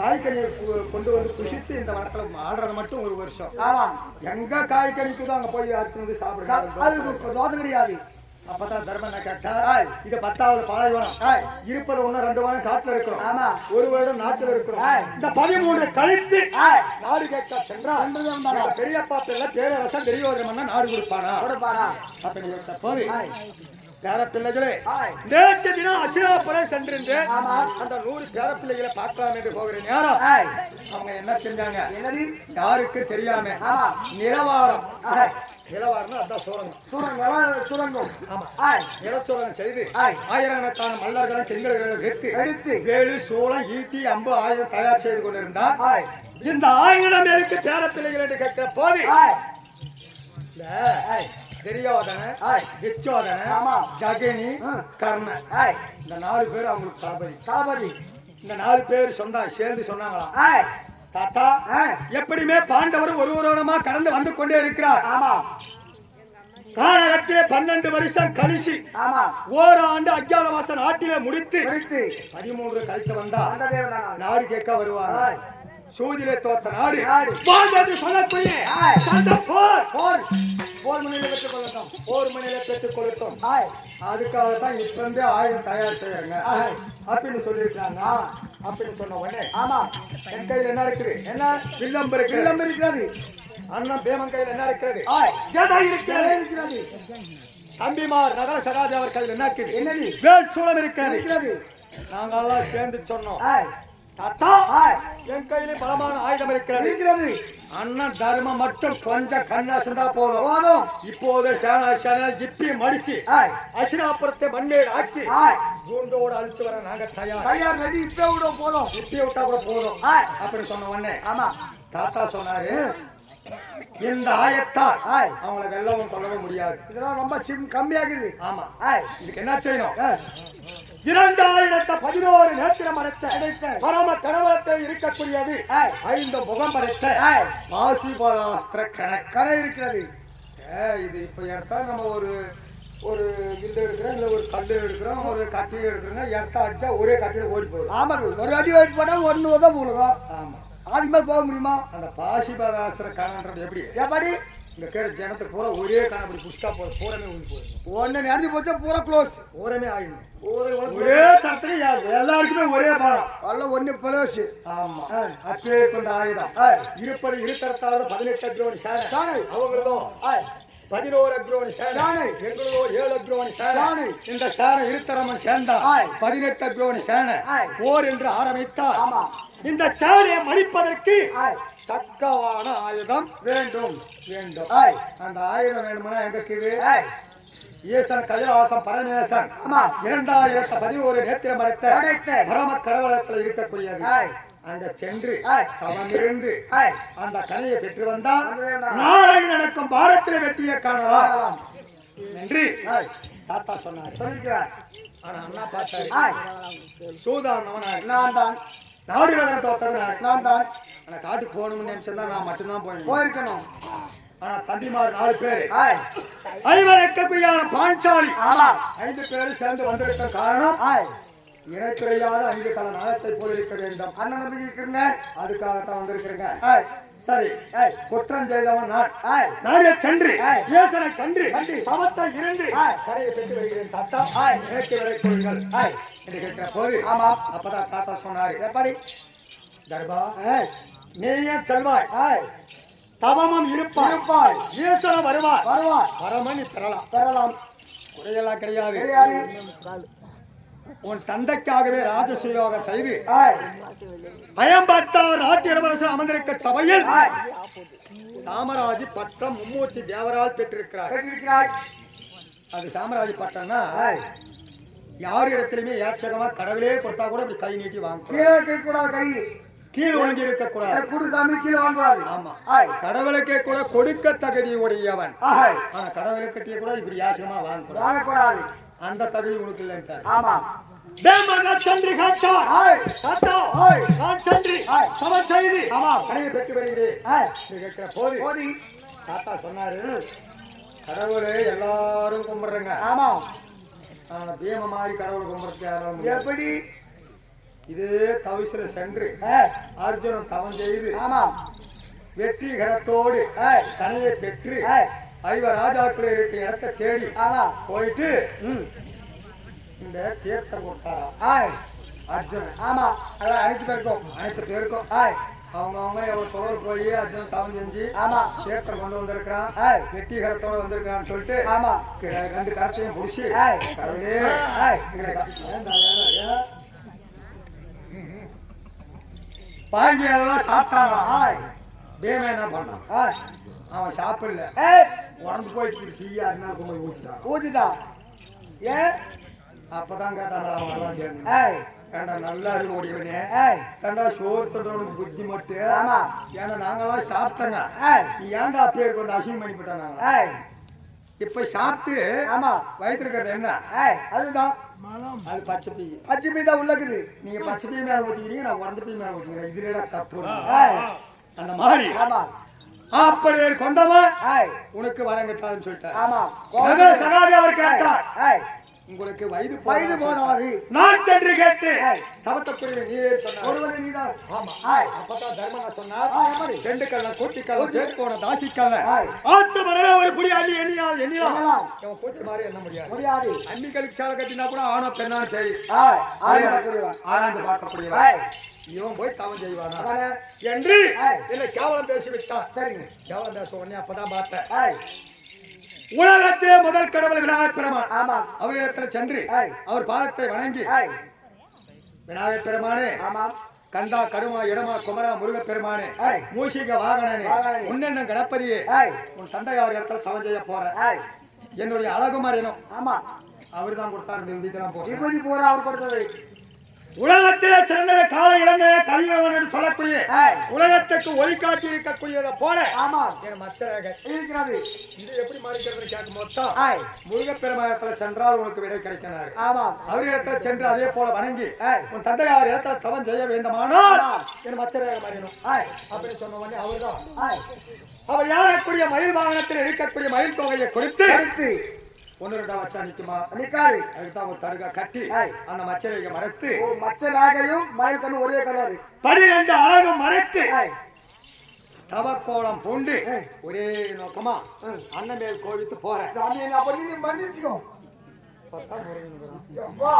காய்கறியை கொண்டு வந்து குசித்து இந்த வனத்துல ஆடுறது மட்டும் 1 வருஷம். எங்க காய்கறிக்குதோ அங்க போய் அறுத்து வந்து சாப்பிடுறது தோசை கிடையாது. அப்பதான் தர்மன் கேட்டா, இது 10வது பாலைவனம் இருப்பது 1-2 வனம் காட்டுல இருக்கிறோம், 1 வருடம் நாட்டுல இருக்கிறோம். இந்த 13 கழித்து நாடு கேட்க சென்றா பெரியப்பா பேரரசன் பெரியோதர மன்னன் நாடு கொடுப்பானா? அப்படி போது பேர பிள்ளைகளே ஆய். நேற்று தினம் அசிராபுரம் சென்றிருந்தேன். ஆமா. அந்த 100 பேர பிள்ளைகளை பார்க்கலாம் என்று போகிற நேரம் ஆய். அவங்க என்ன செஞ்சாங்க? என்னது? யாருக்கு தெரியாம ஆமா. நிலவாரம், ஆய். நிலவாரம்னா அதான் சோரங்கம். சுரங்கம். ஆமா. ஆய். நிலச்சோரங்கம் செய்து ஆய். ஆயிரக்கணக்கான மல்லர்களும் பெண்களும் எடுத்து வேலு சோளம் ஈட்டி அம்பு ஆயுதம் தயார் செய்து கொண்டிருந்தார். ஆய். இந்த ஆயுதம் எதுக்கு பேர பிள்ளைகள் என்று கேட்கிற போது ஆய். இந்த ஆய். தெரியோதன, ஆய். திச்சோதன, ஆமா. ஜகினி, ஆ. கர்ண, ஆய். இந்த 4 பேர் அவங்களுக்கு தளபதி. தளபதி. இந்த 4 பேர் சொந்தம் சேர்ந்து சொன்னாங்களாம், ஆய். தாத்தா ஆய். எப்படியுமே பாண்டவரும் ஒருவரோடமா கடந்து வந்து கொண்டே இருக்கிறார். ஆமா. காலகத்திலே 12 வருஷம் கழிச்சு ஆமா. ஓராண்டு அஜ்ஞாதவாச நாட்டிலே முடித்து முடித்து 13 கழித்து வந்தா அந்த தேவனா நாடு கேட்க வருவாங்க. ஆய். சூதிலே தோத்த நாடு நாடு. போர் என்று சொல்லக்கூடிய ஆய். அந்த போர் போர் மணியில பெற்றுக் கொள்ளட்டும். போர் மணியில பெற்றுக் கொடுத்தோம். ஆய். அதுக்காக தான் இப்ப இருந்தே ஆயுதம் தயார் செய்யறங்க ஆய். அப்படின்னு சொல்லியிருக்காங்க. அப்படின்னு சொன்ன உடனே ஆமா. என் கையில் என்ன இருக்குது? என்ன? வில்லம் இருக்கு. வில்லம் இருக்கிறது. அண்ணன் பேமன் கையில் என்ன இருக்கிறது? ஆய். கதை இருக்கிறது. இருக்கிறது. தம்பிமார் நகர சகாதேவர் கையில் என்ன இருக்குது? என்னது? வேல் சூழல் இருக்கிறது. இருக்கிறது. நாங்கெல்லாம் சேர்ந்து சொன்னோம், ஆய். தாத்தா ஆய். என் கையில பலமான ஆயுதம் இருக்கிறது. இருக்கிறது. அண்ணன் தர்மம் மட்டும் கொஞ்சம் கண்ணா சென்றா போதும். போதும். இப்போது சேனா இப்பி மடிச்சு ஆய். அசிராபுரத்தை மண்ணேடு ஆக்கி ஆய். கூண்டோடு அழிச்சு வர நாங்க தயார். தயார் ரெடி. இப்ப விட போதும். இப்பி விட்டா கூட போதும். ஆய். அப்படி சொன்ன உடனே ஆமா. தாத்தா சொன்னாரு, இந்த ஆயத்தால் ஆய். அவங்கள வெல்லவும் கொல்லவும் முடியாது. இதெல்லாம் ரொம்ப கம்மியாகுது. ஆமா. ஆய். இதுக்கு என்ன செய்யணும்? ஆய். 2011 நேத்திரம் அடைத்த அடைத்த பரம கடவுளத்தை இருக்கக்கூடியது ஆய். 5 முகம் படைத்த ஆய். பாசிபராஸ்திர கணக்கு. கடை இருக்கிறது. இது இப்ப எடுத்தா நம்ம ஒரு வில்லு எடுக்கிறோம், இல்ல ஒரு கல்லு எடுக்கிறோம், ஒரு கட்டியை எடுக்கிறோங்க, எடுத்தா அடிச்சா ஒரே கட்டியில ஓடி போயிடும். ஆமா. ஒரு அடி ஓடி போட்டா ஒண்ணு தான் போடுவோம். ஆமா. அதுக்கு மேல போக முடியுமா? அந்த பாசிபராஸ்திர கணன்றது எப்படி? எப்படி? இந்த கேட ஜனத்துக்கு பூரா ஒரே கணம் அப்படி புஷ்டா போதும், பூரமே ஊறி போயிடும். ஒண்ணு நினைஞ்சு போச்சா பூரா க்ளோஸ். பூரமே ஆயிடும். ஒரே ஒரே தரத்துல எல்லாருக்குமே ஒரே பாடம். எல்லாம் ஒண்ணு க்ளோஸ். ஆமா. அப்பே கொண்ட ஆயுதம் இருப்பது இருத்தரத்தாரோட 18 அக்ரோணி சேனை. அவங்களும் 11 அக்ரோணி சேனை. எங்களோ 7 அக்ரோணி சேனை. இந்த சேனை இருத்தரமும் சேர்ந்தா 18 அக்ரோணி சேனை போர் என்று ஆரம்பித்தார். இந்த சேனையை மடிப்பதற்கு தக்கவான ஆயுதம் வேண்டும். அந்த ஆயுதம் வேணும்னா எங்க இருக்குது? ஈசன் கைலாசம் பரமேசன் 2011 நேத்திரம் அடைத்த பரம கடவுளத்தில் இருக்கக்கூடியது. அங்க சென்று தவமிருந்து அந்த கனையை பெற்று வந்தால் நாளை நடக்கும் பாரத்தில் வெற்றியை காணலாம் என்று தாத்தா சொன்னார். ஆனா அண்ணா பார்த்தாரு, சூதானவனா நான் தான். நாடு நகரம் தோத்தது நான் தான். ஆனா காட்டுக்கு போகணும்னு நினைச்சிருந்தா நான் மட்டும்தான் போயிருக்கணும். ஆனா தம்பிமார் 4 பேரு ஐவர் இருக்கக்கூடிய பாஞ்சாலி 5 பேரும் சேர்ந்து வந்திருக்க காரணம் இணைப்பிறையாத 5 தல நாயத்தை போல் இருக்க வேண்டும். அண்ணன் தம்பி இருக்கிறங்க. அதுக்காகத்தான் வந்திருக்கிறேங்க. சரி, குற்றம் செய்தவன் நானே சென்று ஈசனை கண்டு தவத்தை இருந்து கரையை பெற்று வருகிறேன் தாத்தா, இணைக்கு வரை கொள்ளுங்கள் என்று கேட்கிற போது அப்பதான் தாத்தா சொன்னாரு, எப்படி தர்பா நீயே செல்வாய், தவமும் இருப்பாய், ஈசனம் வருவார், வரமணி பெறலாம், குறையெல்லாம் கிடையாது. உன் தந்தைக்காகவே ராஜசுயோகம் செய்து பயம்பட்டார் நாட்டு இளவரசர் அமர்ந்திருக்க சபையில் சாமராஜி பட்டம் மும்மூர்த்தி தேவரால் பெற்றிருக்கிறார். அது சாமராஜி பட்டம்னா யார் இடத்திலுமே ஏச்சகமா கடவுளே கொடுத்தா கூட இப்படி கை நீட்டி வாங்க, கீழ் ஒழுங்கி இருக்க கூடாது. ஆமா, கடவுளுக்கே கூட கொடுக்க தகுதி உடையவன். ஆனா கடவுளுக்கிட்டே கூட இப்படி யாசகமா வாங்கக்கூடாது. அந்த தகுதி உனக்கு இல்லைன்றார். ஆமா, சென்று பெற்று வருகிறேன் போது தாத்தா சொன்னாரு, கடவுளே எல்லாரும் கும்பிடுறங்க. ஆமா, ஆனா பீம மாதிரி கடவுள் கும்பிடுறது யாரும் எப்படி? இதே தவிசில சென்று அர்ஜுனன் தவம் செய்து வெற்றி கடத்தோடு தனியை பெற்று 5 ராஜாக்கள் இருக்க இடத்தை தேடி போயிட்டு இந்த தீர்த்தம் கொடுத்தாரா அர்ஜுனன். ஆமா, அதான் அனைத்து பேருக்கும் அவங்க எவ்வளவு தொழில் போய் அது தவம் செஞ்சு ஆமா சேட்டை கொண்டு வந்திருக்கான் ஏய் வெட்டி கரத்தோட வந்திருக்கான்னு சொல்லிட்டு ஆமா ரெண்டு கரத்தையும் புடிச்சு ஏய் கடவுளே பாங்கி எல்லாம் சாப்பிட்டான் பேமே என்ன பண்ணான் அவன் சாப்பிடல உடம்பு போயிட்டு தீயா இருந்தா கொண்டு போய் ஊத்திட்டான் ஊத்திட்டான் ஏன் அப்பதான் கேட்டாங்க அவன் எல்லாம் சேர்ந்து ஏய் ஏண்டா நல்லா இருக்கு ஓடிவனே ஏய் ஏண்டா சோறு தொண்டவனுக்கு புத்தி மட்டும் ஆமா ஏன்னா நாங்களாம் சாப்பிட்டோங்க ஏய் நீ ஏன்டா பேர் கொண்டு அசிங்கம் பண்ணி போட்டாங்க ஏய் இப்ப சாப்பிட்டு ஆமா வயிற்று இருக்கிறது என்ன ஏய் அதுதான் அது பச்சை பீ பச்சை பீ தான் உள்ளக்குது நீங்க பச்சை பீ மேல ஊத்திக்கிறீங்க நான் உடந்த பீ மேல ஊத்திக்கிறேன் இதுல தப்பு ஏய் அந்த மாதிரி ஆமா அப்படி ஒரு கொண்டவன் ஏய் உனக்கு வரம் கட்டாதுன்னு சொல்லிட்டார் ஆமா நகர சகாதி அவர் கேட்டார் ஏய் உங்களுக்கு வயது வயது போனவாரு நான் சென்று கேட்டு ஏய் தவத்தப்புரிய நீ சொன்னார் ஒருவனே நீதான் ஆமா ஏய் அப்பதான் தர்மனா சொன்னார் எப்படி ரெண்டு கல்ல கூட்டி கல்ல பேர் போன தாசி கல்ல ஏய் ஆத்து மணல ஒரு புடி அள்ளி எண்ணியால் எண்ணியால் எண்ணலாம். இவன் கூட்டி மாதிரி எண்ண முடியாது முடியாது அன்னிகளுக்கு சாலை கட்டினா கூட ஆணோ பெண்ணான்னு தெரியும் ஏய் ஆரம்பிக்கக்கூடியவன் ஆராய்ந்து பார்க்கக்கூடியவன் ஏய் இவன் போய் தவம் செய்வானா அதானே என்று ஏய் என்ன கேவலம் பேசி விட்டான் சரிங்க கேவலம் பேச உடனே அப்பதான் பார்த்தேன் ஏய் உலகத்திலே முதல் கடவுள் விநாயகர் பெருமான் ஆமா அவரிடத்தில் சென்று ஏய் அவர் பாதத்தை வணங்கி ஏய் விநாயகர் பெருமானே ஆமா கந்தா கடுமா இடமா குமரா முருகப் பெருமானே ஏய் மூஷிக வாகனனே வாகனனே. உன்னென்ன கணபதியே ஏய் உன் தந்தையார் இடத்துல தவம் செய்ய போறேன் ஏய் என்னுடைய அழகுமாரியனும் ஆமா அவர் தான் கொடுத்தார் இந்த விதிதான் போறேன் விபூதி பூரா அவர் கொடுத்தது உலகத்திலே சிறந்த கால இளமைய கலியவன் என்று சொல்லக்கூடிய ஏய் உலகத்துக்கு ஒளிக்காட்டி இருக்கக்கூடியதை போல ஆமா என் மச்சராக இருக்கிறது இது எப்படி மாறிக்கிறது கேட்கும் மொத்தம் ஏய் முருகப்பெருமானத்துல சென்றால் உனக்கு விடை கிடைக்கிறார் ஆமா அவரிடத்துல சென்று அதே போல வணங்கி ஏய் உன் தந்தையார் இடத்துல தவம் செய்ய வேண்டுமானால் ஆமா. என் மச்சராக மாறினும் ஏய் அப்படின்னு சொன்ன உடனே அவர்தான் ஏய் அவர் யாரக்கூடிய மயில் வாகனத்தில் இருக்கக்கூடிய மயில் தொகையை கொடுத்து அடுத்து ஒன்னு ரெண்டா வச்சா நிக்குமா நிக்காது அதுக்குதான் ஒரு தடுக்கா கட்டி ஏய் அந்த மச்சரையை மறைத்து ஓ மச்சராகையும் மயில் கண்ணு ஒரே கலரு 12 அழகு மறைத்து ஏய் தவக்கோலம் பூண்டு ஏய். ஒரே நோக்கமா அண்ணன் மேல் கோவித்து போறேன் சாமி நான் பண்ணி நீ மன்னிச்சுக்கோ வா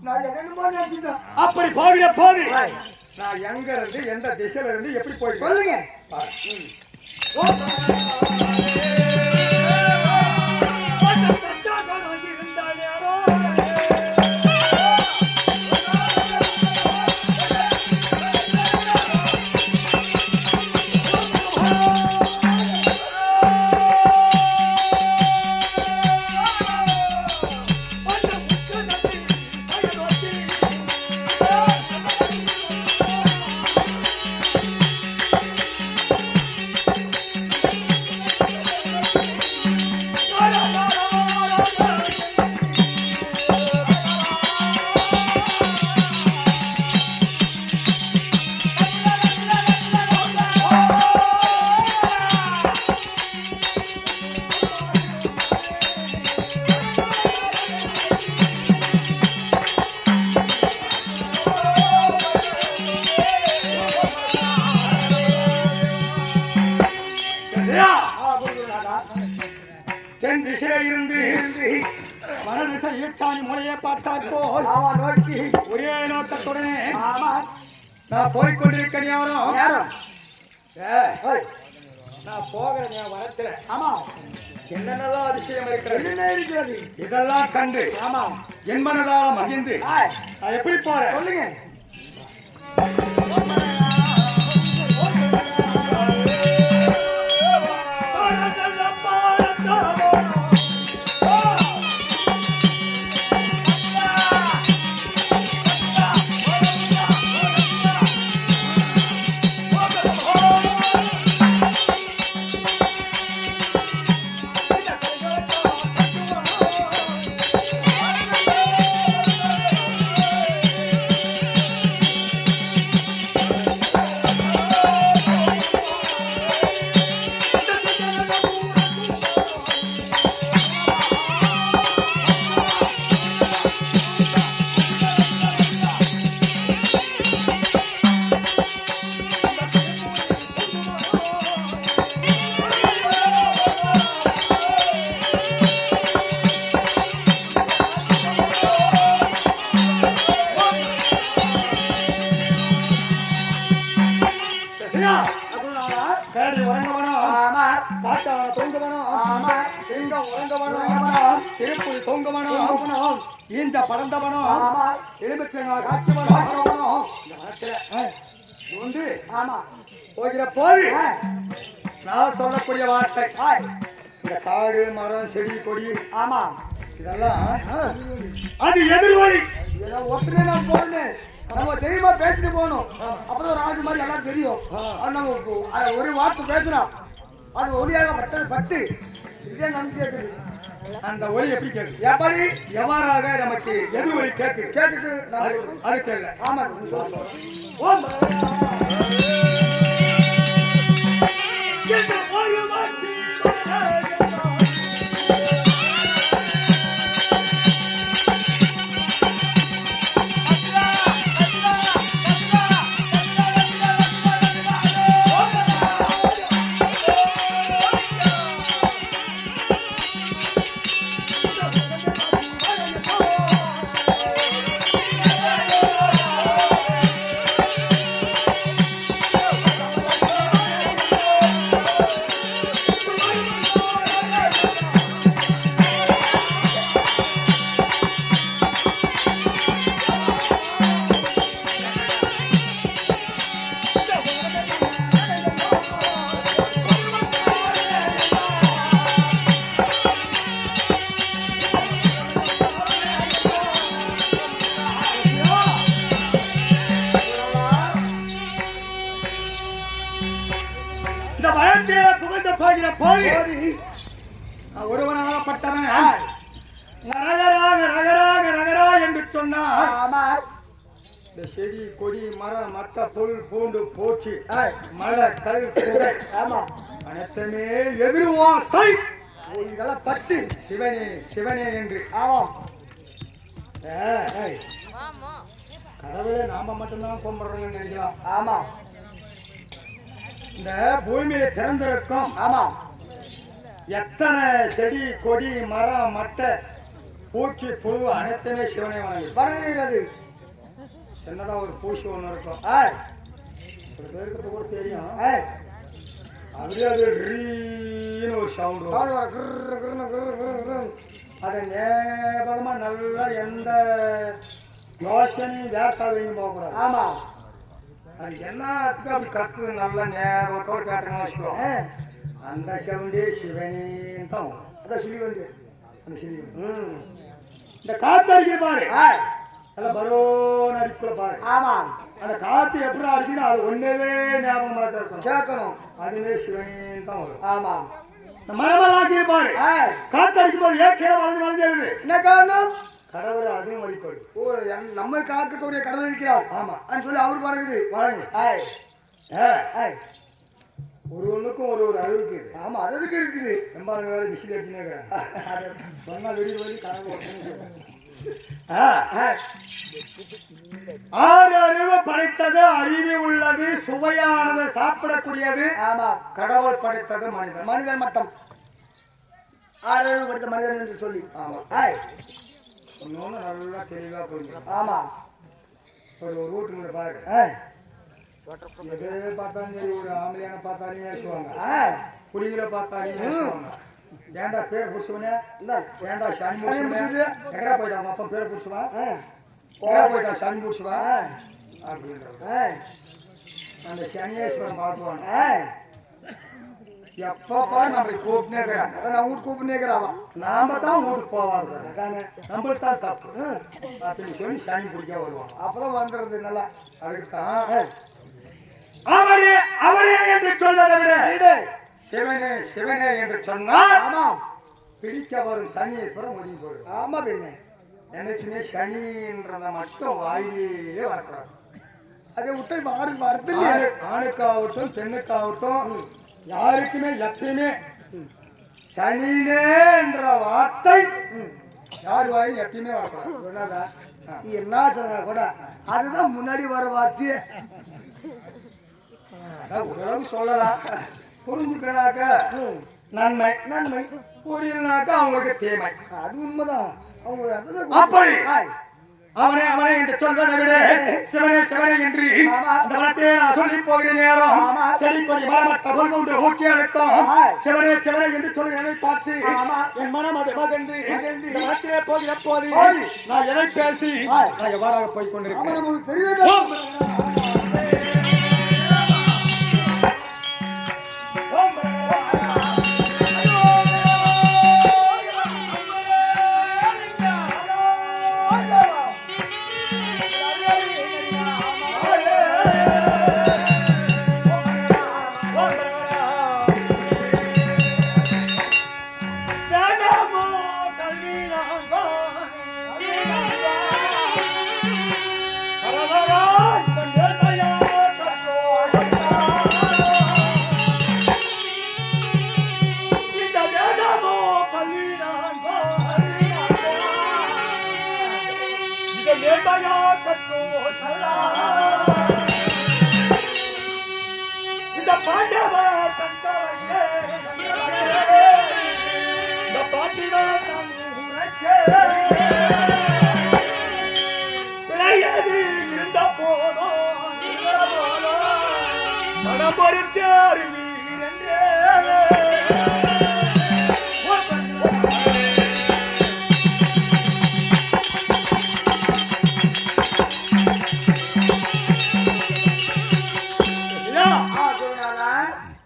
நான் என்னமோ நினைச்சிட்டேன் அப்படி போகிற போது ஏய். நான் எங்க இருந்து எந்த திசையில இருந்து எப்படி போய் சொல்லுங்க தென் திசையில இருந்து வடதிசை ஈட்டாணி முறையை பார்த்தால் போல் ஆமா நோக்கி ஒரே நோக்கத்துடனே ஆமா நான் போய்கொண்டிருக்க நேரம் நேரம் ஏய், ஏய் நான் போகிற நேரம் வரத்துல ஆமா என்னென்னலாம் அதிசயம் இருக்கிறது என்ன இருக்கிறது இதெல்லாம் கண்டு ஆமா என் மனதால மகிழ்ந்து ஏய் நான் எப்படி போறேன் சொல்லுங்க புங்கமனம் ஈஞ்ச பறந்தவனம் ஆமா எலுமிச்சங்க காக்கியவனம் இந்த வனத்துல வந்து ஆமா போகிற போது நான் சொல்லக்கூடிய வார்த்தை இந்த காடு மரம் செடி கொடி ஆமா இதெல்லாம் அது எதிர்வழி ஒருத்தரே நான் போறேன் நம்ம தைரியமா பேசிட்டு போகணும் அப்புறம் ஒரு ஆண்டு மாதிரி எல்லாம் தெரியும் நம்ம ஒரு வார்த்தை பேசுறோம் அது ஒளியாக பட்டு இதே நமக்கு கேட்குது அந்த ஒளி எப்படி கேட்குது எப்படி எவ்வாறாக நமக்கு எதிர்வழி கேட்குது கேட்டுட்டு அது தெரியல ஆமா இந்த வனத்திலே புகழ்ந்து போகிற போது ஒருவனாகப்பட்டவன் நகரா என்று சொன்னார் இந்த செடி கொடி மரம் மட்ட புல் பூண்டு பூச்சி மலை கல் குடை அனைத்துமே எதிர்வாசை இதெல்லாம் பட்டு சிவனே சிவனே என்று ஆமாம் கடவுளை நாம மட்டும்தான் கும்பிடுறோம்னு நினைக்கலாம் ஆமா இந்த பூமியில திறந்திருக்கும் ஆமா எத்தனை செடி கொடி மரம் மட்டை பூச்சி புழு அனைத்துமே சிவனை வணங்குகிறது சின்னதா ஒரு பூச்சி ஒண்ணு இருக்கும் சில பேருக்கு கூட தெரியும் அப்படியே அது ரீன்னு ஒரு சவுண்ட் அதை ஞாபகமா நல்லா எந்த யோசனையும் வேர்த்தாவையும் போகக்கூடாது ஆமா அது எல்லாத்துக்கும் அப்படி கற்று நல்லா ஞாபகத்தோடு கேட்டுன்னு வச்சுக்கோ அந்த சவுண்டே சிவனேன்னு தான் அதான் சிலி வந்து அந்த சிலி இந்த காத்து அடிக்கிற பாரு நல்லா பரோன்னு அடிக்குள்ள பாரு ஆமா அந்த காத்து எப்படி அடிக்கணும் அது ஒன்னவே ஞாபகமா தான் இருக்கும் கேட்கணும் அதுவே சிவனேன்னு தான் வரும் ஆமா இந்த மரமெல்லாம் ஆக்கிற பாரு காத்து அடிக்கும் போது ஏன் கீழே வளர்ந்து எழுது என்ன காரணம் கடவுளை அதுவும் வழிபாடு ஓ நம்ம காக்கக்கூடிய கடவுள் இருக்கிறார் ஆமா சொல்லி அவருக்கு வணங்குது வணங்கு ஒரு ஒண்ணுக்கும் ஒரு ஒரு அறிவு இருக்குது ஆமா அது எதுக்கு இருக்குது எம்பாரு வேற விசில் அடிச்சுனே இருக்கிறேன் சொன்னா வெளியே வந்து கணக்கு ஆறு அறிவு படைத்தது அறிவு உள்ளது சுவையானது சாப்பிடக்கூடியது ஆமா கடவுள் படைத்தது மனிதன் மனிதன் மட்டும் ஆறு அறிவு படைத்த மனிதன் என்று சொல்லி ஆமா இன்னொன்னு நல்லா தெளிவா புரிஞ்சுக்கணும் ஆமா ஒரு ரூட்டு பாரு எது பார்த்தாலும் சரி ஒரு ஆம்பளையான பார்த்தாலும் ஏசுவாங்க புலிகளை பார்த்தாலும் ஏசுவாங்க ஏண்டா பேர் புடிச்சவனே ஏண்டா சனி புடிச்சது எங்கடா போயிட்டாங்க அப்பா பேர் புடிச்சுவா எங்கடா போயிட்டா சனி புடிச்சுவா அப்படின்ற அந்த சனியேஸ்வரன் பார்ப்போம் எப்பப்பா நம்ம கூப்பிட்டுனே இருக்கிறான் நான் வீட்டு கூப்பிட்டுனே இருக்கிறாவா நாம தான் வீட்டுக்கு போவாங்க நம்மளுக்கு தான் தப்பு அப்படின்னு சொல்லி சனி பிடிக்க வருவாங்க அப்பதான் வந்துடுறது நல்லா அதுக்குத்தான் அவரே அவரே என்று சொல்வதை விட சிவனே சிவனே என்று சொன்னால் ஆமா பிடிக்க வரும் சனீஸ்வரன் ஒதுங்கி போயிடும் ஆமா பெண்ணே எனக்குமே சனின்றத மட்டும் வாயிலே வரக்கூடாது அதை விட்டு மாடு அர்த்தம் ஆணுக்காகட்டும் பெண்ணுக்காகட்டும் யாருக்குமே எப்பயுமே சனினே என்ற வார்த்தை யார் வாயில் எப்பயுமே வரக்கூடாது சொன்னாதா நீ என்ன சொன்னா கூட அதுதான் முன்னாடி வர வார்த்தையே ஓரளவு சொல்லலாம் புரிஞ்சுக்கனாக்க நன்மை நன்மை புரியலனாக்க அவங்களுக்கு தீமை அது உண்மைதான் அவங்க அப்படி அவனே அவனே என்று சொல்வதை விட சிவனே சிவனே என்று இந்த வனத்தை நான் சொல்லி போகிற நேரம் செடி கொடி மரமட்ட பொல் கொண்டு ஊக்கி அழைத்தோம் சிவனே சிவனே என்று சொல்கிறதை பார்த்து என் மனம் அதை மகிழ்ந்து இந்த வனத்திலே போகிற போது நான் எதை பேசி நான் எவ்வாறாக போய் கொண்டிருக்கிறேன்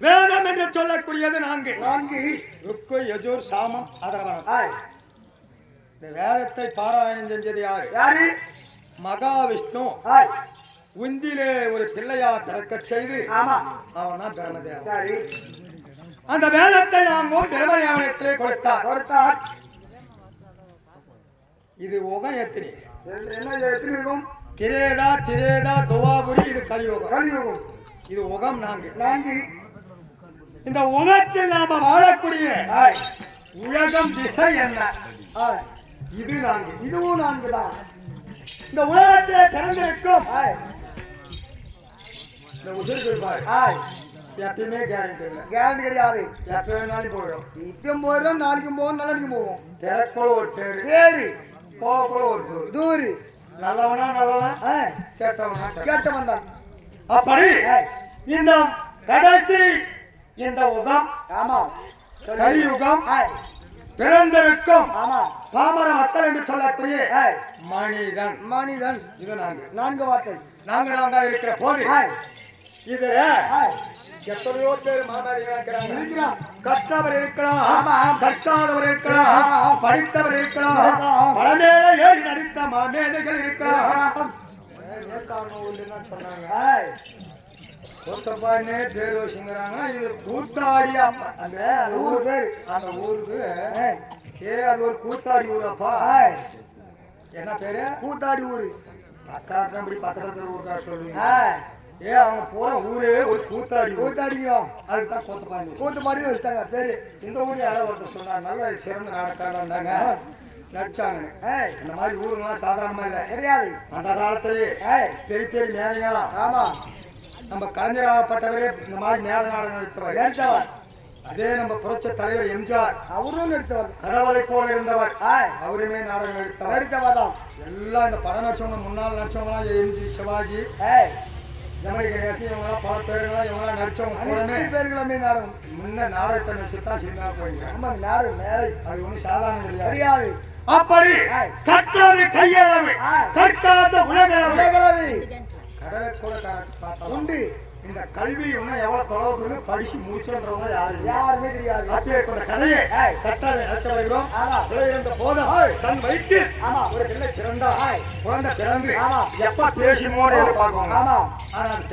வேதம் என்று சொல்லக்கூடியது நான்கு ருக்கு யஜுர் சாமம் அதர்வணம். இந்த வேதத்தை பாராயணம் செஞ்சது யாரு? மகாவிஷ்ணு உந்திலே ஒரு பிள்ளையா திறக்க செய்து அவன் தான் பிரம்மதேவன். சரி, அந்த வேதத்தை நாமும் பிரம்மதேவனத்திலே கொடுத்தார். இது உகம் எத்தனை? எத்தனை யுகம்? கிரேதா திரேதா துவாபுரி. இது கலியுகம். இது உகம் நான்கு. இந்த உலகத்தில் நாம வாழக்கூடிய உலகம் திசை என்ன? இது நான்கு. இதுவும் நான்கு தான். இந்த உலகத்திலே திறந்திருக்கும் இந்த உதிர்பாய் எப்பயுமே கேரண்டி இல்லை. கேரண்டி கிடையாது. எப்ப வேணாலும் போயிடும். இப்பயும் போயிடும், நாளைக்கும் போவோம், நாளைக்கும் போவோம். திறக்கோட ஒரு பேரு போக ஒரு தூரி. நல்லவனா நல்லவன், கேட்டவன் தான். அப்படி இந்த கடைசி இந்த உகம் கலியுகம் பிறந்திருக்கும் பாமர மக்கள் என்று சொல்லக்கூடிய மனிதன். இது நான்கு வார்த்தை. நான்கு இருக்கிற போது இது எத்தனையோ பேர் மாதாரிகள் கற்றவர் இருக்கலாம், கற்காதவர் இருக்கலாம், படித்தவர் இருக்கலாம், பழமேல ஏறி நடித்த மாமேதைகள் இருக்கலாம். சொன்னாங்க கொத்தப்பானே பேர் வச்சுங்கிறாங்க. இது கூத்தாடி. அந்த ஊரு பேரு, அந்த ஊருக்கு அது ஒரு கூத்தாடி ஊரப்பா. என்ன பேரு? கூத்தாடி ஊரு. அக்காக்கு அப்படி பக்கத்துல ஊருக்கா சொல்லுங்க. அவங்க போற ஊரே ஒரு கூத்தாடியும். அதுக்குதான் கூத்துப்பாடி வச்சுட்டாங்க பேரு. இந்த ஊர் யாரோ ஒருத்தர் சொன்னாங்க, நல்ல சிறந்த நாடக்காரா இருந்தாங்க, நடிச்சாங்க. இந்த மாதிரி ஊருங்கெல்லாம் சாதாரணமா இல்லை, கிடையாது. அந்த காலத்திலேயே பெரிய பெரிய மேதைகளாம். ஆமா, நம்ம கலைஞராகப்பட்டவரே இந்த மாதிரி மேல நாடகம் நடித்தவர். அதே நம்ம புரட்சி தலைவர் எம்ஜிஆர் அவரும் நடித்தவர். கடவுளை போல இருந்தவர், அவருமே நாடகம் நடித்தவர் தான். எல்லாம் இந்த படம் நடிச்சவங்க, முன்னாள் நடிச்சவங்களாம் எம்ஜி, சிவாஜி, ஜமரி கணேசி, இவங்களாம் பல பேருங்களாம் இவங்களாம் நடிச்சவங்க. பேருங்களுமே நாடகம் முன்ன நாடகத்தை நடிச்சுதான் சின்ன போயிருக்காங்க. நாடகம் மேலே அது ஒன்றும் சாதாரண கிடையாது. அப்படி கற்றது கையளவு, கற்காத உலகளவு. கடலை கூட உண்டு. இந்த கல்வி இன்னும் எவ்வளவு தொலைவு படிச்சு முடிச்சுன்றவங்க யாருமே தெரியாது. அப்படியே கொண்ட கதையை கட்டாத நடத்தவர்களும் இருந்த போதும் தன் வைத்து ஒரு பிள்ளை பிறந்தா, குழந்தை பிறந்து எப்ப பேசுமோன்னு எதிர்பார்ப்பாங்க. ஆனா அது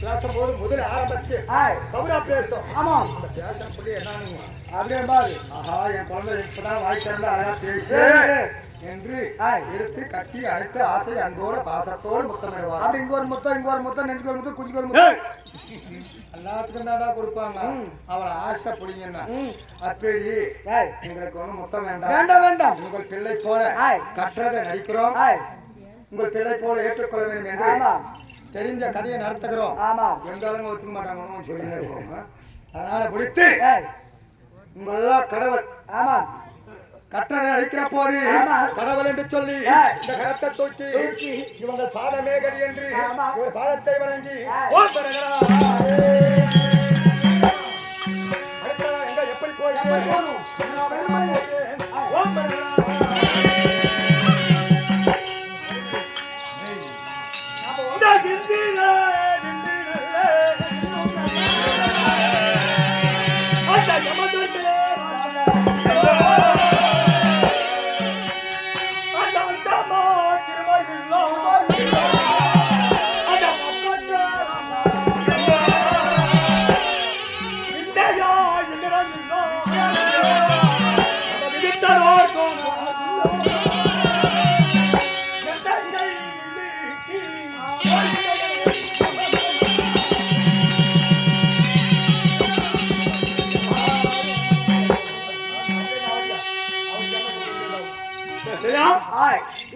பேசும்போது முதல் ஆரம்பிச்சு கவுரா பேசும். ஆமா, அந்த பேசுறப்படி என்னன்னு அப்படியே பாரு, ஆஹா என் குழந்தை இப்பதான் வாய் திறந்து அழகா பேசு என்று எடுத்து கட்டி அழைத்து ஆசை அன்போடு பாசத்தோடு முத்தமிடுவார். அப்படி இங்க ஒரு முத்தம், இங்க ஒரு முத்தம், நெஞ்சுக்கு ஒரு முத்தம், குஞ்சுக்கு ஒரு முத்தம், எல்லாத்துக்கும் தாடா கொடுப்பாங்க. அவளை ஆசை பிடிங்கன்னா அப்படி எங்களுக்கு ஒண்ணு முத்தம் வேண்டாம். உங்கள் பிள்ளை போல கற்றதை நடிக்கிறோம், உங்கள் பிள்ளை போல ஏற்றுக்கொள்ள வேண்டும் என்று தெரிஞ்ச கதையை நடத்துகிறோம். எங்காலும் ஒத்துக்க மாட்டாங்க சொல்லி. அதனால பிடித்து உங்களெல்லாம் கடவுள் கட்டளை அழிக்கிற போது ஆமா. கடவுள் என்று சொல்லி இந்த கரத்தை தூக்கி இவங்க பாதமே கதி என்று ஆமா. இவர் பாதத்தை வணங்கி ஆ. அடுத்ததா எங்க எப்படி போய் போகணும். நான் வெறுமனே ஓம் பரகரா. இந்த சிந்திலே அந்த யமதூதே அந்த அந்தமா திருவள்ளுவா அந்த மக்களே இந்தயா இந்திரனிலோ அந்த விதித்தரோர் கோனா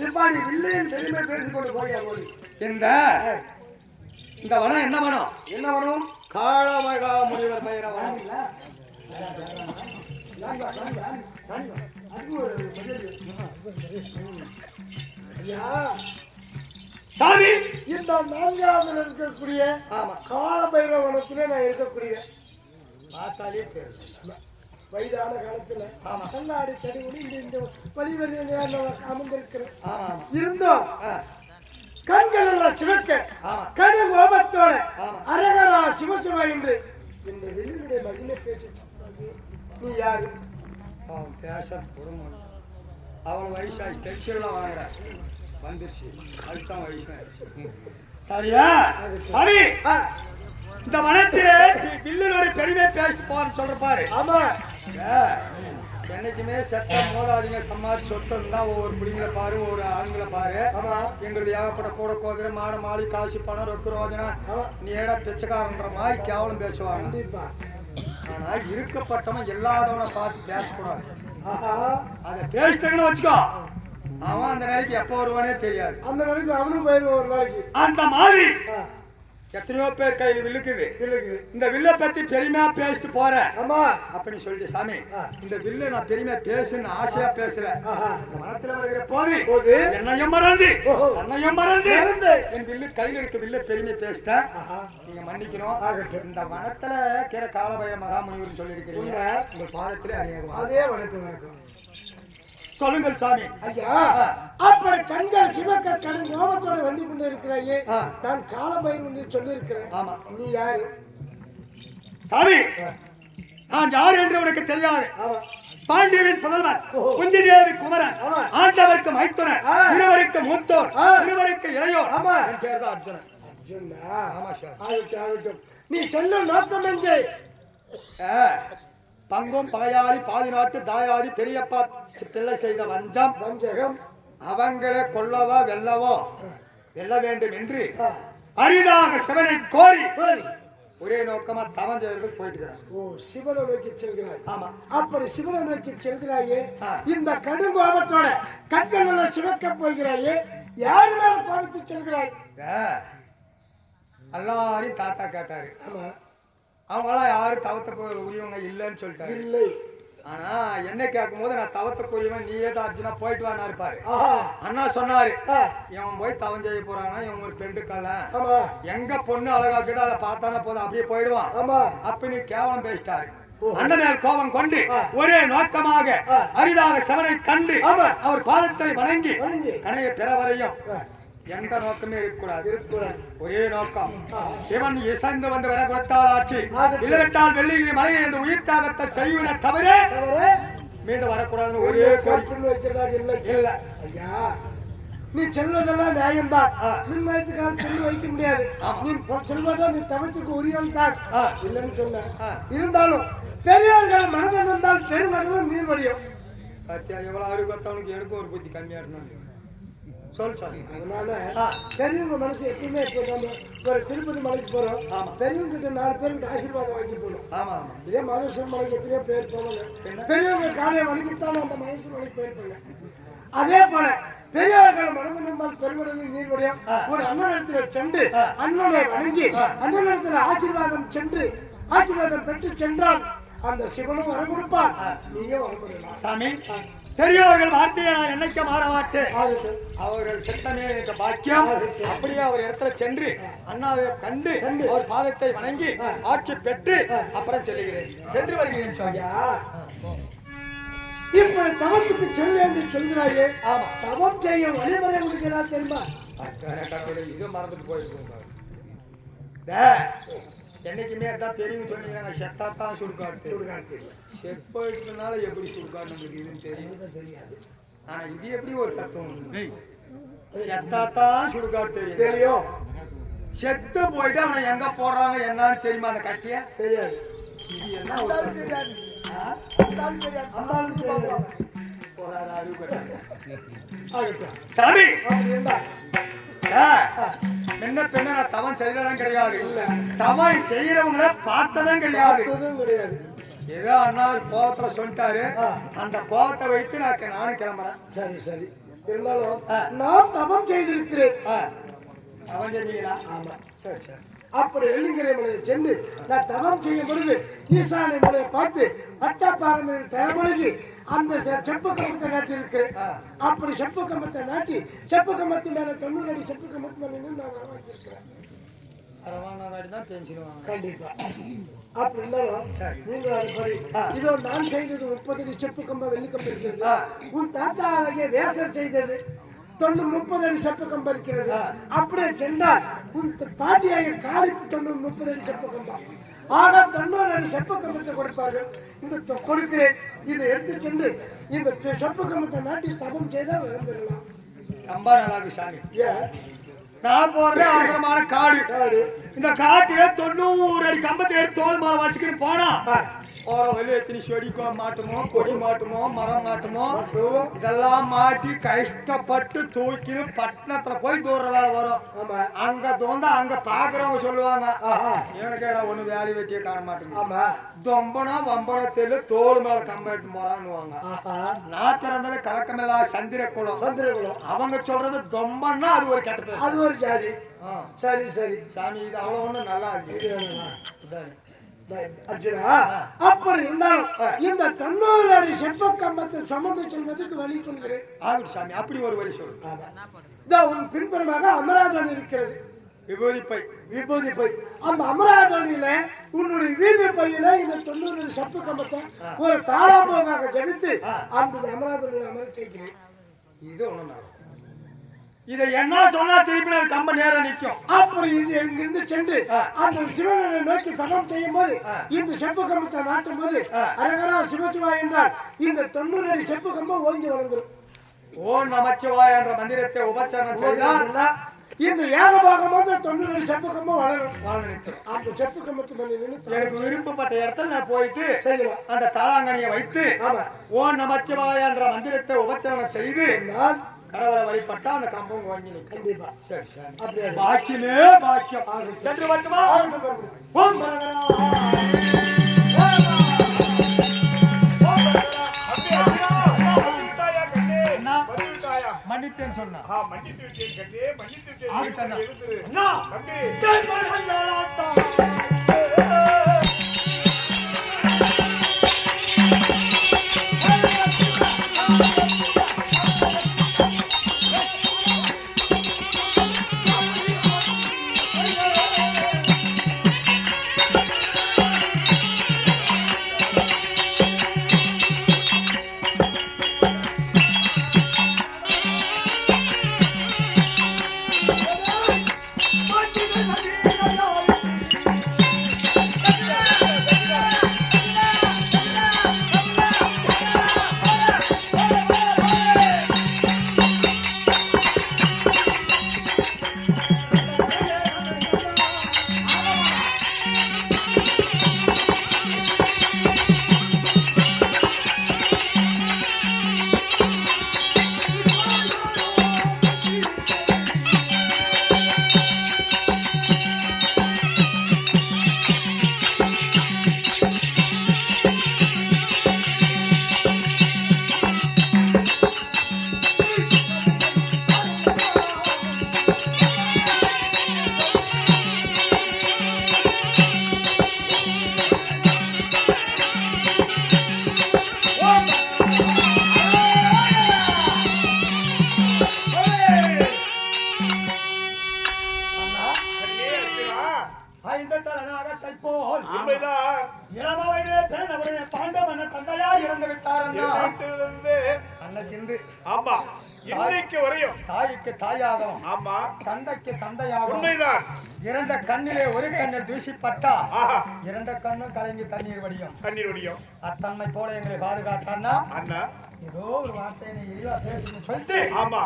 இருப்பாடி வில்லையின் பெருமை பேசிக் கொண்டு போய் இந்த வனம் என்ன வனம்? என்ன வேணும்? காளமகா முனிவர் பெயர வனம். சாமி இந்த நான்காவது இருக்கக்கூடிய ஆமா கால பைரவனத்துல நான் இருக்கக்கூடிய பார்த்தாலே தெரியும். வயதான காலத்துல ஆமா. கண்ணாடி தடி உடைந்து இந்த வழிவழியில அமர்ந்திருக்கிறேன். ஆமா இருந்தோம் கண்கள் எல்லாம் சிவக்க ஆமா. கடும் கோபத்தோட ஆமா. அரகரா சிவசிவா என்று இந்த வெளியுடைய மகிமை பேச்சு நீ யாரு? அவன் பேச பொறுமன். அவன் வயசாகி டெக்ஸ்டைலாம் வாங்குறான் வந்துருச்சு. அதுதான் வயசாகிடுச்சு. சரியா சரி. இந்த வனத்திலே வில்லுடைய பெருமை பேசிட்டு போறன்னு சொல்ற பாரு. ஆமா. என்னைக்குமே செத்த மோதாதீங்க. சம்மாரி சொத்து இருந்தா ஒவ்வொரு பிள்ளைங்களை பாரு, ஒவ்வொரு ஆண்களை பாரு. ஆமா. எங்களுக்கு ஏகப்பட்ட கூட கோதிரை மாடு மாளி காசு பணம் ரொக்கு ரோஜனா நீ ஏடா பிச்சைக்காரன்ற மாதிரி கேவலம் பேசுவாங்க. கண்டிப்பா. ஆனா இருக்கப்பட்டவன் எல்லாதவனை பார்த்து பேசக்கூடாது. ஆஹா. அதை பேசிட்டேன்னு வச்சுக்கோ, அவன் அந்த நாளைக்கு எப்போ வருவானே தெரியாது. அந்த நாளைக்கு அவனும் போயிருவான் ஒரு நாளைக்கு. அந்த மாதிரி எத்தனையோ பேர் கையில் வில்லுக்குது. இந்த வில்லை பத்தி பெருமையா பேசிட்டு போற. ஆமா. அப்படி சொல்லிட்டு சாமி இந்த வில்ல நான் பெருமையா பேசுன்னு ஆசையா பேசல. இந்த மனத்துல வருகிற போது என்னையும் மறந்து என் வில்லு கையில் இருக்க வில்ல பெருமையை பேசிட்டேன். நீங்க மன்னிக்கணும். இந்த வனத்துல கீர காலபைர மகாமுனிவர் சொல்லி இருக்கிறீங்க. உங்க பாதத்திலே அணியகம். அதே வணக்கம் வணக்கம். சொல்லுங்கள் சாமி. ஐயா அப்படி கண்கள் சிவக்க கடும் கோபத்தோட வந்து கொண்டு இருக்கிறாயே. நான் காலபைரவன் சொல்லி இருக்கிறேன். ஆமா. நீ யாரு? சாமி நான் யார் என்று உனக்கு தெரியாது. ஆமா. பாண்டியவின் புதல்வன் குந்தி தேவி குமரன். ஆண்டவருக்கு மைத்துனர், இருவருக்கு மூத்தோர், இருவருக்கு இளையோர். ஆமா. என் பேர் தான் அர்ஜுனன். அர்ஜுனா? ஆமா சார். ஆகட்டும் ஆகட்டும். நீ செல்லும் நோக்கம் எங்கே? பங்கும் பகையாளி பாதி நாட்டு தாயாதி பெரியப்பா பிள்ளை செய்த வஞ்சகம் அவங்களே கொல்லவோ வெல்ல வேண்டும் என்று அரிதாக சிவனை கோரி ஒரே நோக்கமா தவம் செய்யறதுக்கு போயிட்டு இருக்கிறார். ஓ, சிவனை நோக்கி செல்கிறாய். ஆமா. அப்படி சிவனை நோக்கி செல்கிறாயே, இந்த கடும் கோபத்தோட கண்கள் எல்லாம் சிவக்க போகிறாயே, யார் மேல கோபத்து செல்கிறாய்? எல்லாரையும் தாத்தா கேட்டாரு. ஆமா. அவங்களாம் யாரும் தவத்துக்கு உரியவங்க இல்லைன்னு சொல்லிட்டாரு. இல்லை. ஆனா என்ன கேட்கும் போது நான் தவத்துக்கு உரியவன் நீயே தான் அர்ஜுனா போயிட்டு வானா இருப்பாரு. ஆஹா. அண்ணா சொன்னாரு இவன் போய் தவம் செய்ய போறானா, இவன் ஒரு பெண்டுக்கல்ல ஆமா. எங்க பொண்ணு அழகா கிட்ட அதை பார்த்தானே போதும் அப்படியே போயிடுவான். ஆமா. அப்படி கேவலம் பேசிட்டாரு. அண்ணன் மேல் கோபம் கொண்டு ஒரே நோக்கமாக அரிதாக சிவனை கண்டு அவர் பாதத்தை வணங்கி கனைய பெற வரையும் எந்த நோக்கமே இருக்கக்கூடாது. ஒரே நோக்கம் சிவன் இசைந்து வந்து வர கொடுத்தால் ஆட்சி, இல்லவிட்டால் வெள்ளிகிரி மலையை இந்த உயிர் தாகத்தை செய்வன தவிர மீண்டும் வரக்கூடாதுன்னு ஒரே கோரிக்கை வைக்கிறதாக இல்லை. இல்ல ஐயா, நீ செல்வதெல்லாம் நியாயம்தான். மின்மயத்துக்காக சொல்லி வைக்க முடியாது. நீ செல்வதோ நீ தவத்துக்கு உரியவன் தான் இல்லைன்னு சொன்ன. இருந்தாலும் பெரியவர்கள் மனதில் இருந்தால் பெருமடலும் நீர் வடியும். எவ்வளவு அறிவு கத்தவனுக்கு எனக்கும் ஒரு புத்தி கம்மியா இருந்தாங்க. சொல் சாமி. அதனால பெரியவங்க மனசு எப்பயுமே இப்போ நம்ம ஒரு திருப்பதி மலைக்கு போறோம், பெரியவங்க கிட்ட 4 பேருக்கு ஆசீர்வாதம் வாங்கி போகணும். ஆமா. இதே மாதேஸ்வரர் மலைக்கு எத்தனையோ பேர் போவாங்க. பெரியவங்க காலையை வணங்கித்தான் அந்த மாதேஸ்வரர் மலைக்கு போயிருப்பாங்க. அதே போல பெரியவர்கள் மனதில் இருந்தால் பெருமடலில் நீர்வடியும். ஒரு அண்ணனிடத்துல சென்று அண்ணனை வணங்கி அண்ணனிடத்துல ஆசீர்வாதம் பெற்று சென்றால் அந்த சிவனும் வர கொடுப்பான், நீயும் வர முடியலாம். சாமி பெரியவர்கள் வார்த்தையை நான் என்னைக்க மாற மாட்டேன். அவர்கள் செத்தமே எனக்கு பாக்கியம். அப்படியே அவர் இடத்துல சென்று அண்ணாவை கண்டு அவர் பாதத்தை வணங்கி ஆட்சி பெற்று அப்புறம் செல்லுகிறேன், சென்று வருகிறேன் சுவாமி. இப்ப தவத்துக்கு செல்ல என்று சொல்கிறாயே, தவம் செய்ய வழிமுறை கொடுக்கிறார் தெரியுமா? இது மறந்துட்டு போயிருக்கோம். என்னைக்குமே அதான் தெரியும் சொன்னீங்க, செத்தாத்தான் சுடுகாடு செப்பனால எப்படி சுடுகாடு இதுன்னு தெரியாது. ஆனா இது எப்படி ஒரு தத்துவம், செத்தாத்தான் சுடுகாடு தெரியும். செத்து போயிட்டு அவனை எங்க போடுறாங்க என்னன்னு தெரியுமா? அந்த கட்சிய தெரியாது. சரி, என்ன பெண்ண நான் தவம் செய்ததும் கிடையாது, தவம் செய்யறவங்கள பார்த்ததும் கிடையாது. ஏதோ அண்ணா கோபத்துல சொல்லிட்டாரு, அந்த கோபத்தை வைத்து நானும் கிளம்புறேன். சரி சரி, இருந்தாலும் நான் தவம் செய்திருக்கிறேன். தவம் செஞ்சீங்களா? ஆமா. சரி சரி. அப்படி வெள்ளிங்கிரை மலையை சென்று நான் தவம் செய்யும் பொழுது ஈசானை மலையை பார்த்து அட்டப்பாறை தரமொழி அந்த செப்பு கம்பத்தை நாட்டி இருக்கிறேன். அப்படி செப்பு கம்பத்தை நாட்டி செப்பு கம்பத்து மேல 90 அடி செப்பு கம்பத்து மேல நான் வர வச்சிருக்கிறேன். கண்டிப்பா. அப்படி இருந்தாலும் நீங்கள் அதுபடி இதோ நான் செய்தது 30 அடி செப்பு கம்பம் வெள்ளி கம்பம் இருக்கிறது. உன் தாத்தா ஆகிய வேசர் செய்தது 30 அடி செப்பு கம்பம் இருக்கிறது. அப்படியே சென்றால் உன் பாட்டியாக காலிப்பு 30 அடி செப்பு கம்பம். ஆக 90 அடி செப்பு கம்பத்தை கொடுப்பார்கள். இந்த கொடுக்கிறேன், இதை எடுத்து சென்று இந்த செப்பு கம்பத்தை நாட்டி தபம் செய்தால் விரும்பலாம். ரொம்ப நல்லா இருக்கு சாமி. நான் போறது அவசரமான காடு. இந்த காட்டுல 90 அடி கம்பத்தை எடுத்து தோல் மேல வச்சுக்கிட்டு போனா போற வெளியே எத்தனை செடிக்கோ மாட்டுமோ, கொடி மாட்டுமோ, மரம் மாட்டுமோ, இதெல்லாம் மாட்டி கஷ்டப்பட்டு தூக்கி பட்டணத்துல போய் தூர வேலை வரும். அங்க தோந்தா அங்க பாக்குறவங்க சொல்லுவாங்க, எனக்கு ஒண்ணு வேலை வெட்டியே காண மாட்டேங்க, தொம்பனா வம்பனா தெரியல தோல் மேல கம்பெட்டு போறான்னுவாங்க. நான் திறந்தாலே கலக்கமில்லா சந்திர குளம். அவங்க சொல்றது தொம்பன்னா அது ஒரு கெட்ட பேர், அது ஒரு ஜாதி. சரி சரி சாமி, இது அவ்வளவு ஒண்ணு நல்லா இருக்கு அர்ஜுனா. அப்படி இருந்தாலும் இந்த 90 அடி செப்பு கம்பத்தை சுமந்து செல்வதற்கு வழி சொல்கிறேன். சாமி, அப்படி ஒரு வழி சொல்லு. உன் பின்புறமாக அமராதோணி இருக்கிறது, விபூதி பை. அந்த அமராதோணியில உன்னுடைய வீதி பையில இந்த 90 அடி செப்பு கம்பத்தை ஒரு தாளாம்போகாக ஜபித்து அந்த அமராதோணியில அமர செய்கிறேன். இது ஒண்ணு இதை என்ன சொன்னா திருப்பி கம்ப நேரம் நிற்கும். அப்படி இங்கிருந்து சென்று அந்த சிவனை நோக்கி தவம் செய்யும் போது இந்த செப்பு கம்பத்தை நாட்டும் போது அரகரா சிவசிவா என்றால் இந்த 90 அடி செப்பு கம்பம் ஓங்கி வளர்ந்துடும். ஓம் நமச்சிவாய என்ற மந்திரத்தை உபச்சாரணம் செய்தால் இந்த ஏகபாகம் வந்து 90 அடி செப்பு கம்பம் வளரும். அந்த செப்பு கம்பத்து மேல நின்று எனக்கு விருப்பப்பட்ட இடத்துல நான் போயிட்டு அந்த தாளாங்கனியை வைத்து ஓம் நமச்சிவாய என்ற மந்திரத்தை உபச்சாரணம் செய்து நான் கடவுளை வழிபட்டா அந்த கம்பம் வாங்கி கண்டிப்பா. சரி சரி, அப்படியே பாக்கியமே பாக்கியம். சென்று மட்டுமா மன்னித்தேன்னு சொன்னா உண்மைதான். இளம வயதிலே பிறந்தவரே பாண்டவன் தந்தையார் இறந்து விட்டார் வீட்டிலிருந்து அன்னைக்கு ஆமா இன்னைக்கு வரையும் தாய்க்கு தாயாகவும் ஆமா தந்தைக்கு தந்தையாகவும் உண்மைதான். இரண்ட கண்ணிலே ஒரு கண்ணு தூசிப்பட்டா ஆஹா இரண்ட கண்ணும் கலங்கி தண்ணீர் வடியும். கண்ணீர் வடியும். அத்தன்மை போல எங்களை பாதுகாத்தான்னா அண்ணா ஏதோ ஒரு வார்த்தையை நீ இழிவா பேசணும்னு சொல்லிட்டு ஆமா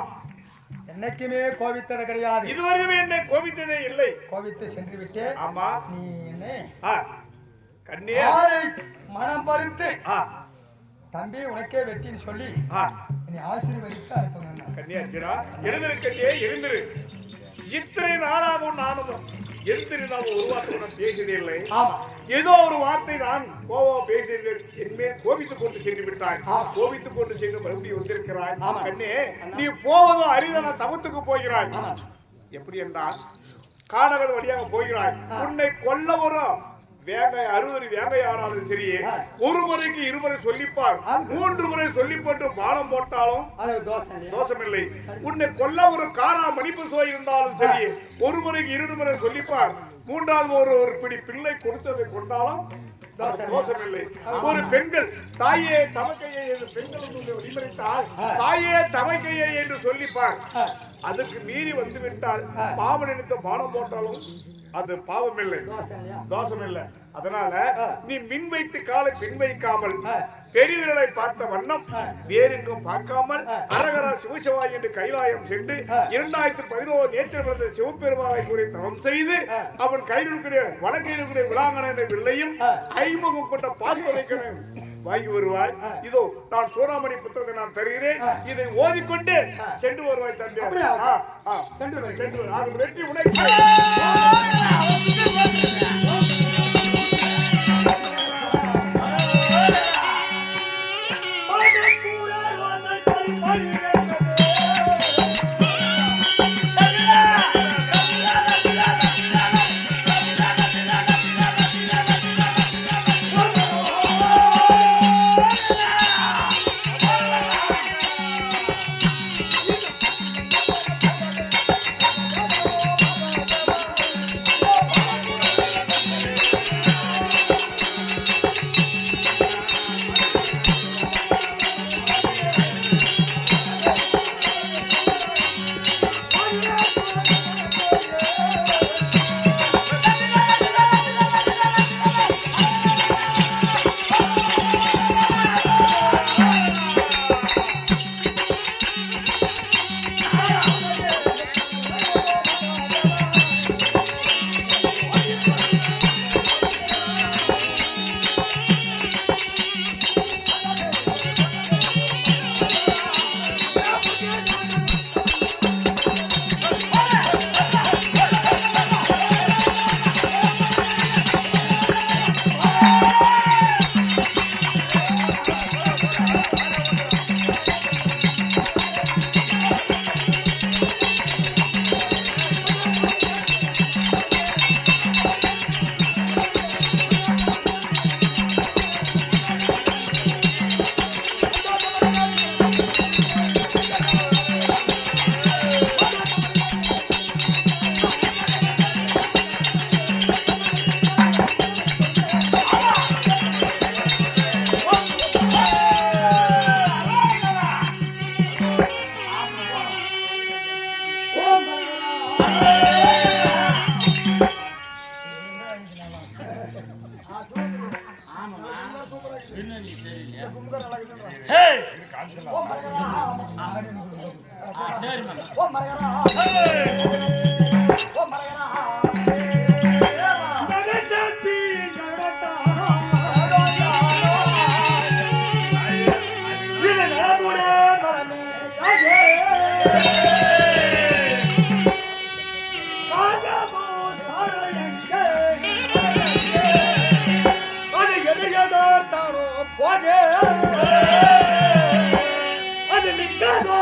என்னைக்குமே கோபித்தது கிடையாது. இதுவரையுமே என்னை கோபித்ததே இல்லை. கோபித்து சென்று விட்டு ஆமா நீ என்ன கண்ணே மனம் பறித்து ஆ தம்பி உனக்கே வெட்டின்னு சொல்லி நீ ஆசீர்வதித்து அனுப்புங்க. கன்னியாச்சிடா எழுந்திரு கண்ணியே எழுந்திரு. இத்தனை நாளாகவும் நானும் எழுந்திரு நாம் ஒரு வார்த்தை நான் பேசியதே இல்லை. ஏதோ ஒரு வார்த்தை நான் கோபம் பேசினேன். என்மே கோபித்துக் கொண்டு சென்று விட்டாய். கோபித்துக் கொண்டு சென்று மறுபடியும் வந்திருக்கிறாய். கண்ணே நீ போவதும் அரிதான தவத்துக்கு போகிறாய். எப்படி என்றால் கானகர் வழியாக போகிறாய். உன்னை கொல்ல வரும் வேங்கை 60 வேங்கை ஆனாலும் சரி ஒரு முறைக்கு இருமுறை சொல்லிப்பார் 3 முறை சொல்லி போட்டு பானம் போட்டாலும் தோஷமில்லை. உன்னை கொல்ல ஒரு காரா மணிப்பு சோய் இருந்தாலும் சரி ஒரு முறைக்கு 2 முறை சொல்லிப்பார் 3வது ஒரு பிடி பிள்ளை கொடுத்ததை கொண்டாலும் தோஷமில்லை. ஒரு பெண்கள் தாயே தமக்கையே என்று பெண்கள் விமரித்தால் தாயே தமக்கையே என்று சொல்லிப்பார். அதுக்கு மீறி வந்து விட்டால் பாவம் நினைத்த பானம் போட்டாலும் அது பாவம் இல்லை தோஷம் இல்லை. அதனால நீ மின் வைத்து காலை பின் வைக்காமல் பெரியவர்களை பார்த்த வண்ணம் வேறெங்கும் பார்க்காமல் அரகரா சிவசிவாய் என்று கைலாயம் சென்று 2011 நேற்று பிறந்த சிவபெருமானை கூறி தவம் செய்து அவன் கையில் இருக்கிற வழக்கையில் இருக்கிற விளாங்கன என்ற வில்லையும் ஐமுகம் கொண்ட பாசுவதை வாங்கி வருவாய். இதோ நான் சூடாமணி புத்தகத்தை நான் தருகிறேன். இதை ஓதிக்கொண்டு சென்று வருவாய் தம்பி. சென்று வெற்றி உனக்கு. அது நிற்காதோ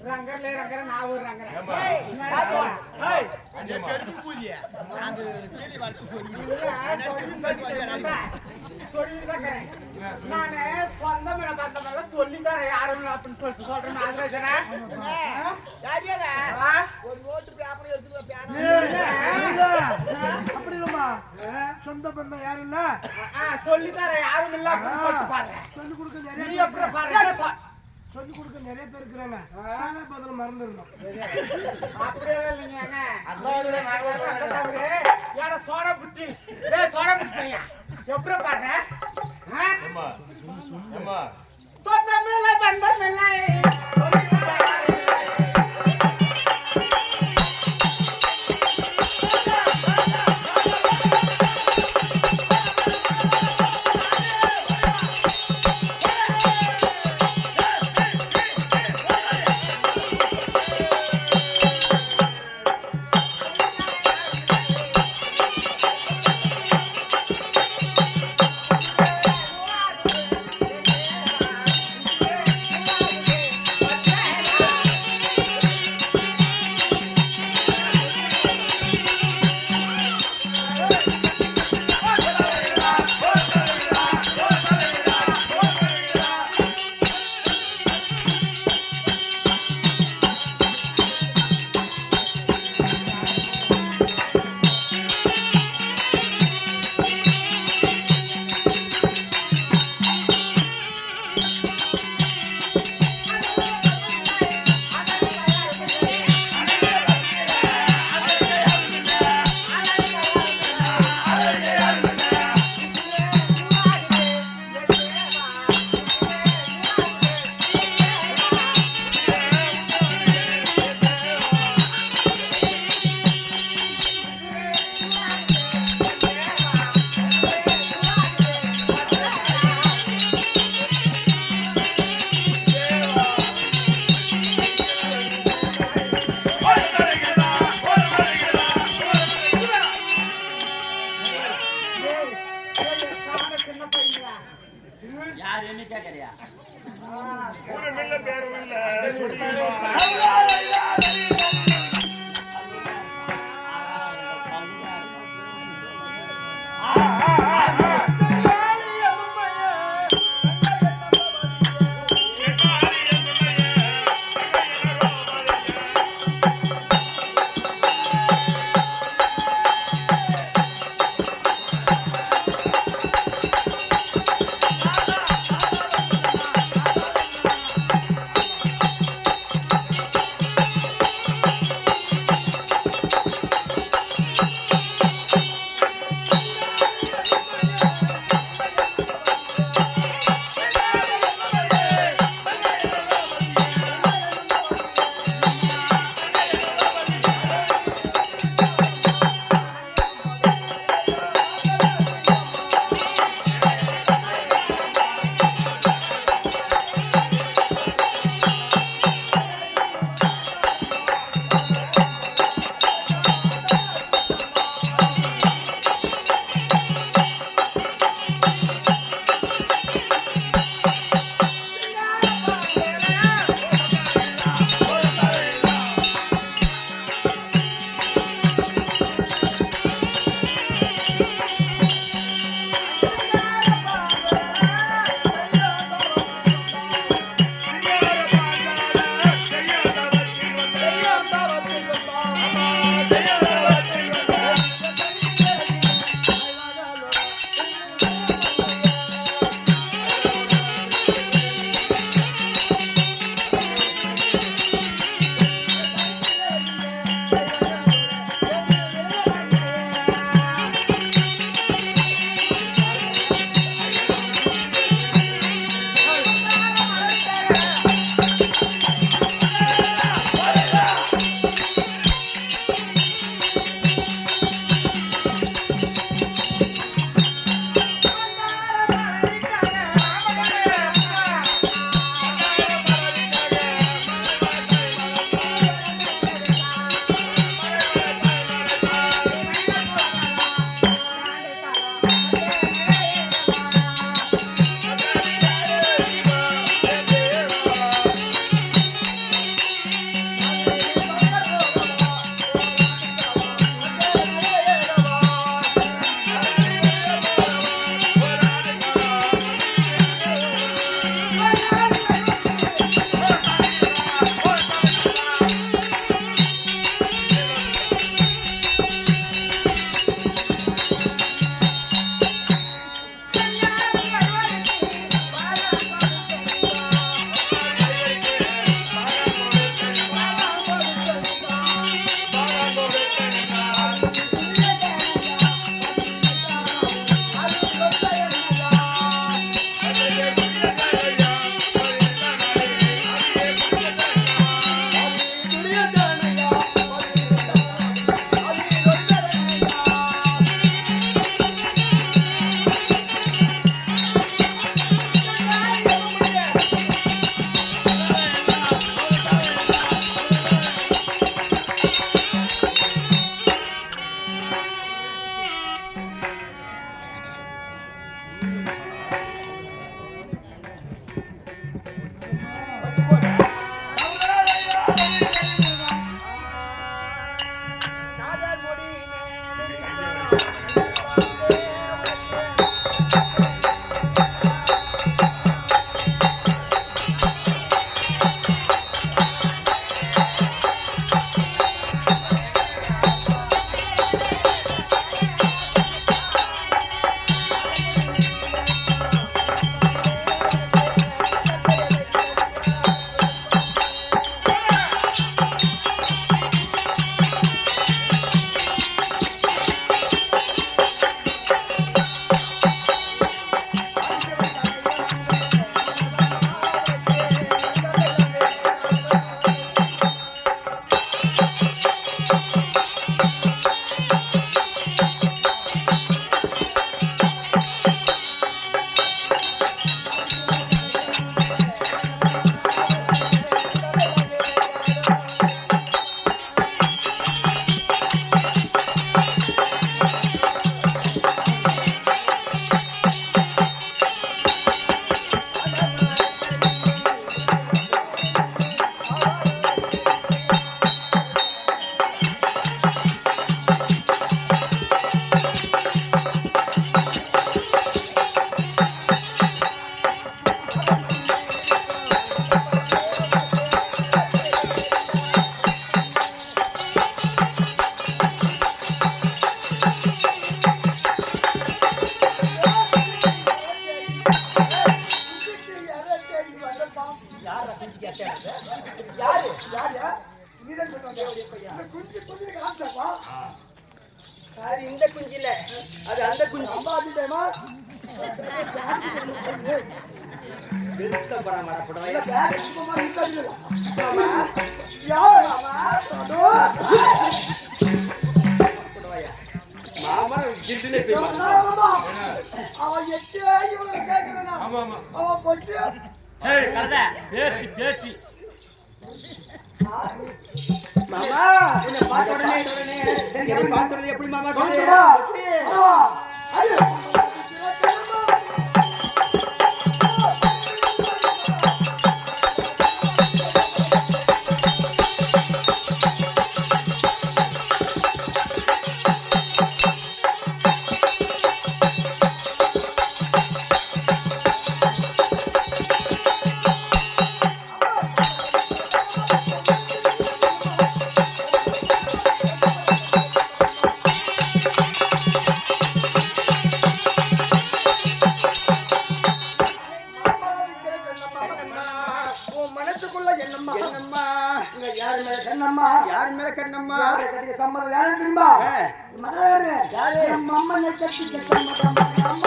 ரங்கர்ல ரங்கற நான் ஒரு ரங்கற நானே சொந்த மேல பார்த்த மேல சொல்லி தரேன் யாரும் அப்படின்னு சொல்றேன் அப்படி இல்லம்மா சொந்த பந்தம் யாரும் இல்ல சொல்லி தரேன் யாரும் இல்ல சொல்லி கொடுக்க நிறைய சொல்லி கொடுக்க நிறைய பேர் இருக்கிறாங்க சாலை பதில மறந்துடணும் அப்படியே இல்லைங்க ஏடா சோடா புட்டி சோடா புட்டி பையா எப்படி பாருங்க சொந்த மேல பந்தம் இல்லை யார் என்ன கேக்குறியா ஒரு மில்ல பேர் யாரு நீதான் சொல்லுவாங்க இந்த குஞ்சு குஞ்சு காமிச்சாப்பா அது இந்த குஞ்சு இல்ல அது அந்த குஞ்சு அம்மா அதுட்டேமா வெளுத்த படம் வரப்படும் இல்ல பேக் சும்மா நிக்காதீங்க மாமா யார் மாமா மாமா ஜில்லுனே பேசுவாங்க மாமா அவன் எச்சே இவனை கேக்குறானா ஆமா ஆமா அவன் பொச்சு ஏய் கலத பேச்சு மாமா என்ன பார்த்த உடனே என்ன பார்த்த உடனே எப்படி மாமா சொல்லுடா ஆமா ஐயோ யார் மேல கண்ணம்மா கட்டிக்க சம்மதம் யாரு தெரியுமா மகளாரு யாரு நம்ம அம்மனை கட்டிக்க சம்மதம் நம்ம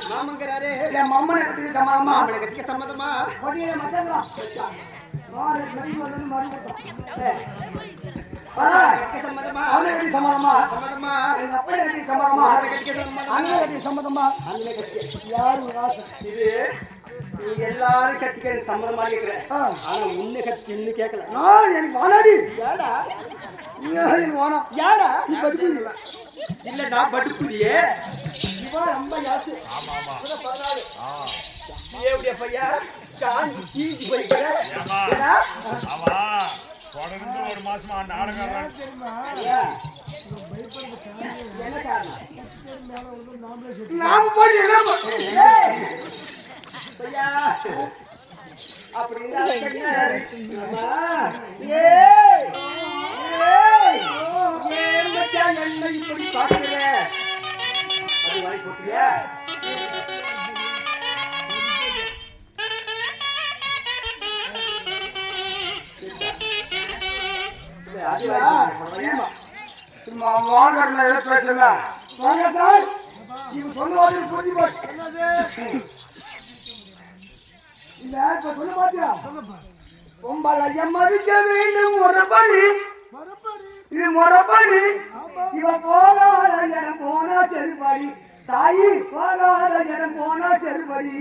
மாமங்கராரே என் மம்மனை கட்டிக்க சம்மதமா மாமனை கட்டிக்க சம்மதமா கொடியே மச்சாங்களா மாறு மடி வந்து மடி கட்டிக்க சம்மதமா அவனை கட்டி சம்மதமா சம்மதமா எங்க அப்பனை கட்டி சம்மதமா அவனை கட்டிக்க சம்மதமா அண்ணனை கட்டி சம்மதமா அண்ணனை கட்டிக்க யாரு உங்க ஆசை இது நீ எல்லாரும் கட்டிக்க சம்மதமா கேக்குற ஆனா உன்னை கட்டின்னு கேட்கல நான் எனக்கு வானாடி ஏடா எனக்கு வானா ஏடா நீ படுப்பு இல்ல நான் படுப்புதியே இவன் ரொம்ப யாசு ஏவுடைய பையா காஞ்சி தீஞ்சு போய்க்கிற அவா தொடர்ந்து ஒரு மாசமா நாடகம் என்ன காரணம் நாம போய் என்ன பையா அப்படி இருந்தா ஏன் மச்சான் என்ன இப்படி பாக்குற அது வாய் போட்டியா வாங்க பேசுறேன் வாங்க சார் இவங்க சொன்ன புரிஞ்சு போச்சு இல்ல இப்ப சொல்ல பாத்தியா பொம்பளைய மதிக்க வேண்டும் முறைப்படி இது முறைப்படி இவன் போகாத இடம் போனா சரிபடி தாயி போகாத இடம் போனா சரிபடி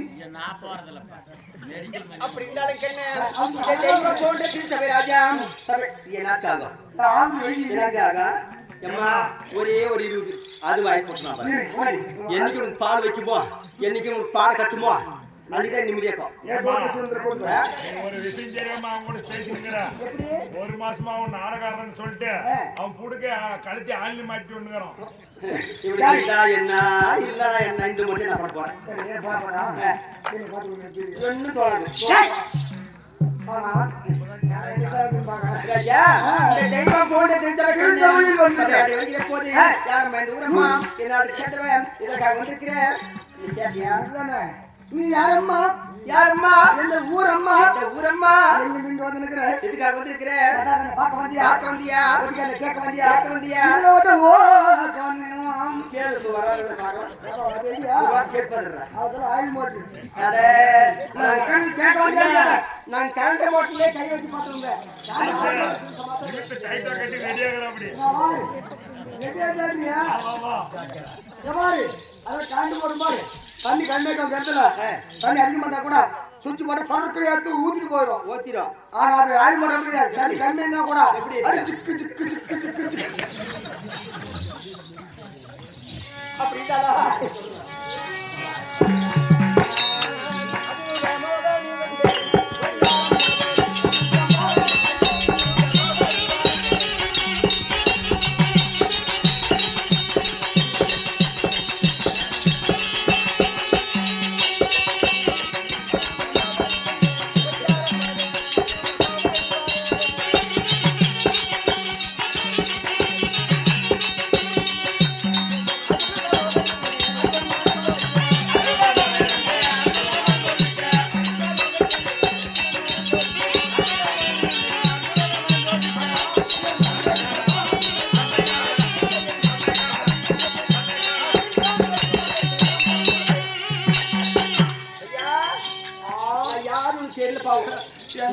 அப்படி இருந்தாலும் எனக்காக எம்மா ஒரே ஒரு 20 அது வாங்கி போட்டுனா என்னைக்கு உனக்கு பால் வைக்குமோ என்னைக்கு உனக்கு பாட கட்டுமோ அதுதான் நிம்மதியாக்கும் ஒரு விஷயம் தெரியாம அவங்க கூட பேசினுக்கிறேன் ஒரு மாசமா அவன் நாடகாரன்னு சொல்லிட்டு அவன் புடுக்க கழுத்தி ஆளி மாட்டி ஒண்ணுங்கிறான் என்ன இல்லடா என்ன இந்த மட்டும் நான் பண்ண போறேன் ஒன்னும் தோணாது தெய்வம் போன்ற போது யாரும் இந்த ஊரம்மா என்னோட கேட்டவன் இதற்காக வந்திருக்கிறேன் நீ யாரம்மா யாரம்மா எந்த ஊரம்மா இந்த ஊரம்மா எங்க இங்க வந்து நிக்கிற எதுக்காக வந்திருக்கிற பார்க்க வந்தியா பார்க்க வந்தியா ஒடிக்காத கேட்க வந்தியா கேட்க வந்தியா இதுல வந்து ஓ கண்ணும் கேளுக்கு வராத பார்க்கலாம் ரெடியா கேட் பண்றேன் அதெல்லாம் ஆயில் மோட்டர் அடே கேட்க வந்தியா நான் கரண்ட் மோட்டர்லயே கை வச்சு பாத்துங்க டைட்டா கட்டி ரெடியாகிற அப்படி ரெடியா கேட்டியா எவாரு அத காண்டு போடும் பாரு தண்ணி கண்மைக்கும் கெட்டல தண்ணி அதிகமா இருந்தா கூட சுவிட்ச் போட்டு சரக்கு எடுத்து ஊத்திட்டு போயிடும் ஓத்திரும் ஆனா அது ஆயில் மோட்டர் கிடையாது தண்ணி கம்மியா இருந்தா கூட எப்படி சிக்கு சிக்கு சிக்கு சிக்கு சிக்கு அப்படிதாடா அது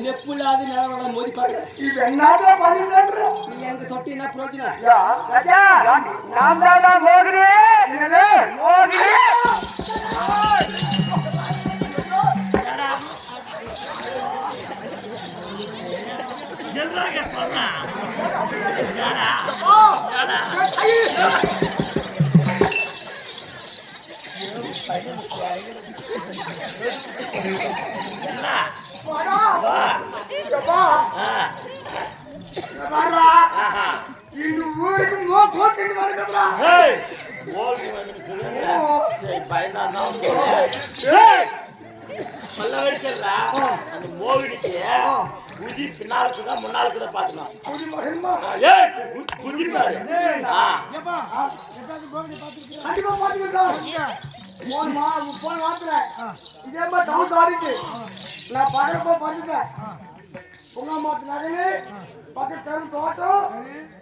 நெப்புலாது நேரோட மோதி பாக்குற இது என்னதான் பண்ணிட்டு நீ எனக்கு தொட்டி என்ன பிரயோஜனம் ராஜா நான் தான் மோகினி என்னது மோகினி எல்லாம் சொன்னா இந்த ஊருக்கு போட்டு வரதுடா குதி பின்னாலுக்குதான் முன்னாலுக்குதான் பாத்துக்கலாம் புடி மகன்மா குதி பாரு கண்டிப்பா பாத்துக்கிட்டோம் போன வாரத்துல இதே மாதிரி டவுன் ஆடிட்டு நான் பகலப்போ பார்த்துட்டேன் உங்க மாத்து நகலு பக்கத்து தெரு தோட்டம்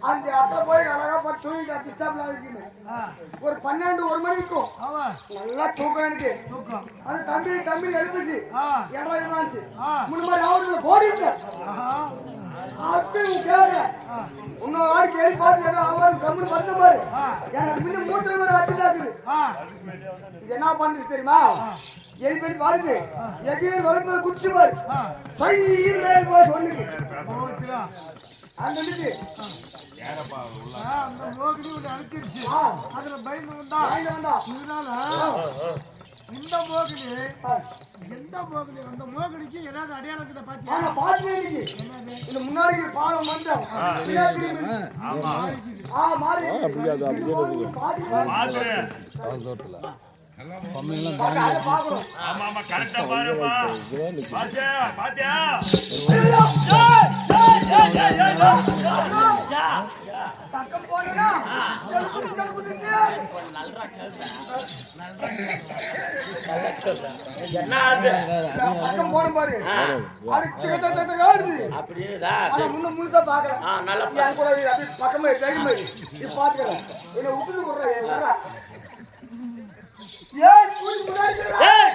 அந்த அட்டை போய் அழகா பார்த்து தூங்கிட்டு டிஸ்டர்ப்ல இருக்குன்னு ஒரு 12-1 மணிக்கும் நல்லா தூக்கம் எனக்கு அது தம்பி எழுப்பிச்சு இடம் இருந்தாச்சு முன்ன மாதிரி ஓடிட்டு அப்பயும் கேட்கிறேன் இன்னொரு வாடிக்கு எழுதி பார்த்து அவன் கம்மு பார்த்த பாரு எனக்கு முன்ன மூத்திர மாதிரி அச்சுட்டாக்குது இது என்ன பண்ணுச்சு தெரியுமா எழுப்பி பார்த்துட்டு எதையும் வளர்ப்பு குச்சி பாரு சைர் மேல் போய் சொன்னுக்கு அந்த மோகினி ஒன்று அழுத்திருச்சு அதுல பயந்து வந்தா இந்த மோகினி எந்த மோகினி அந்த மோகினிக்கு ஏதாவது அடையாளத்தை பாத்தியா இந்த முன்னாடி பாலம் வந்தோம் பக்கம் போனா பக்கம் போன பாரு முன்ன முழுசா பாக்கலாம் கூட பக்கமா தைரியமா பாத்துக்கிறேன் என்ன விட்டுட்டு விடுறேன்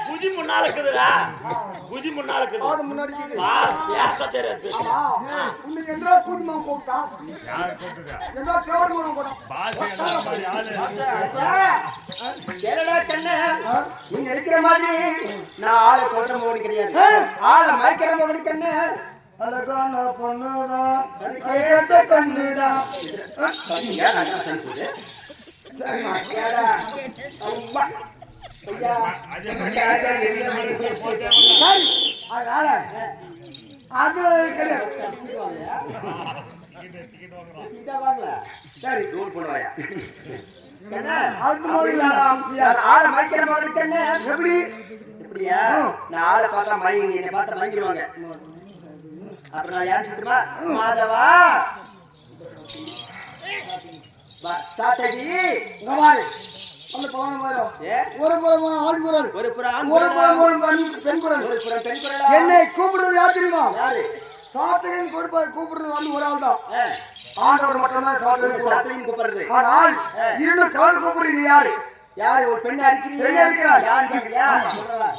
குதி முன்னால இருக்குதுடா குதி முன்னால இருக்குது அது முன்னாடி பேச தெரியாது உன்னை என்றா கூதிமா போட்டா என்றா தேவன் மூலம் கேளடா கண்ணு நீ நினைக்கிற மாதிரி நான் ஆளை சொல்ற மோடி கிடையாது ஆளை மயக்கிற மோடி கண்ணு அழகான பொண்ணுதான் கேட்ட கண்ணுதான் அதனால அது கிடையாது சரி தூள் பண்ணுவாயா ஆளை மயக்கிற மாதிரி கண்ணு எப்படி இப்படியா நான் ஆளை பார்த்தா மயங்கி என்னை பார்த்தா மயங்கிடுவாங்க அப்புறம் நான் யாரு சொல்லுமா மாதவா சாத்தகி இங்க பாரு அந்த பவன வரும் ஒரு புறம் போன ஆண் குரல் ஒரு புறம் ஒரு புறம் பெண் குரல் ஒரு புறம் பெண் குரல் என்னை கூப்பிடுறது யார் தெரியுமா யாரு சாத்தகன் கூப்பிடுறது வந்து ஒரு ஆள் தான் ஆண்டவர் மட்டும்தான் சாத்தகின்னு கூப்பிடுறது ஆனால் இரண்டு கால் கூப்பிடுறது யாரு யாரு ஒரு பெண்ணை அடிக்கிறீங்க பெண்ணை அடிக்கிறார் யாரு கேட்கறியா சொல்றா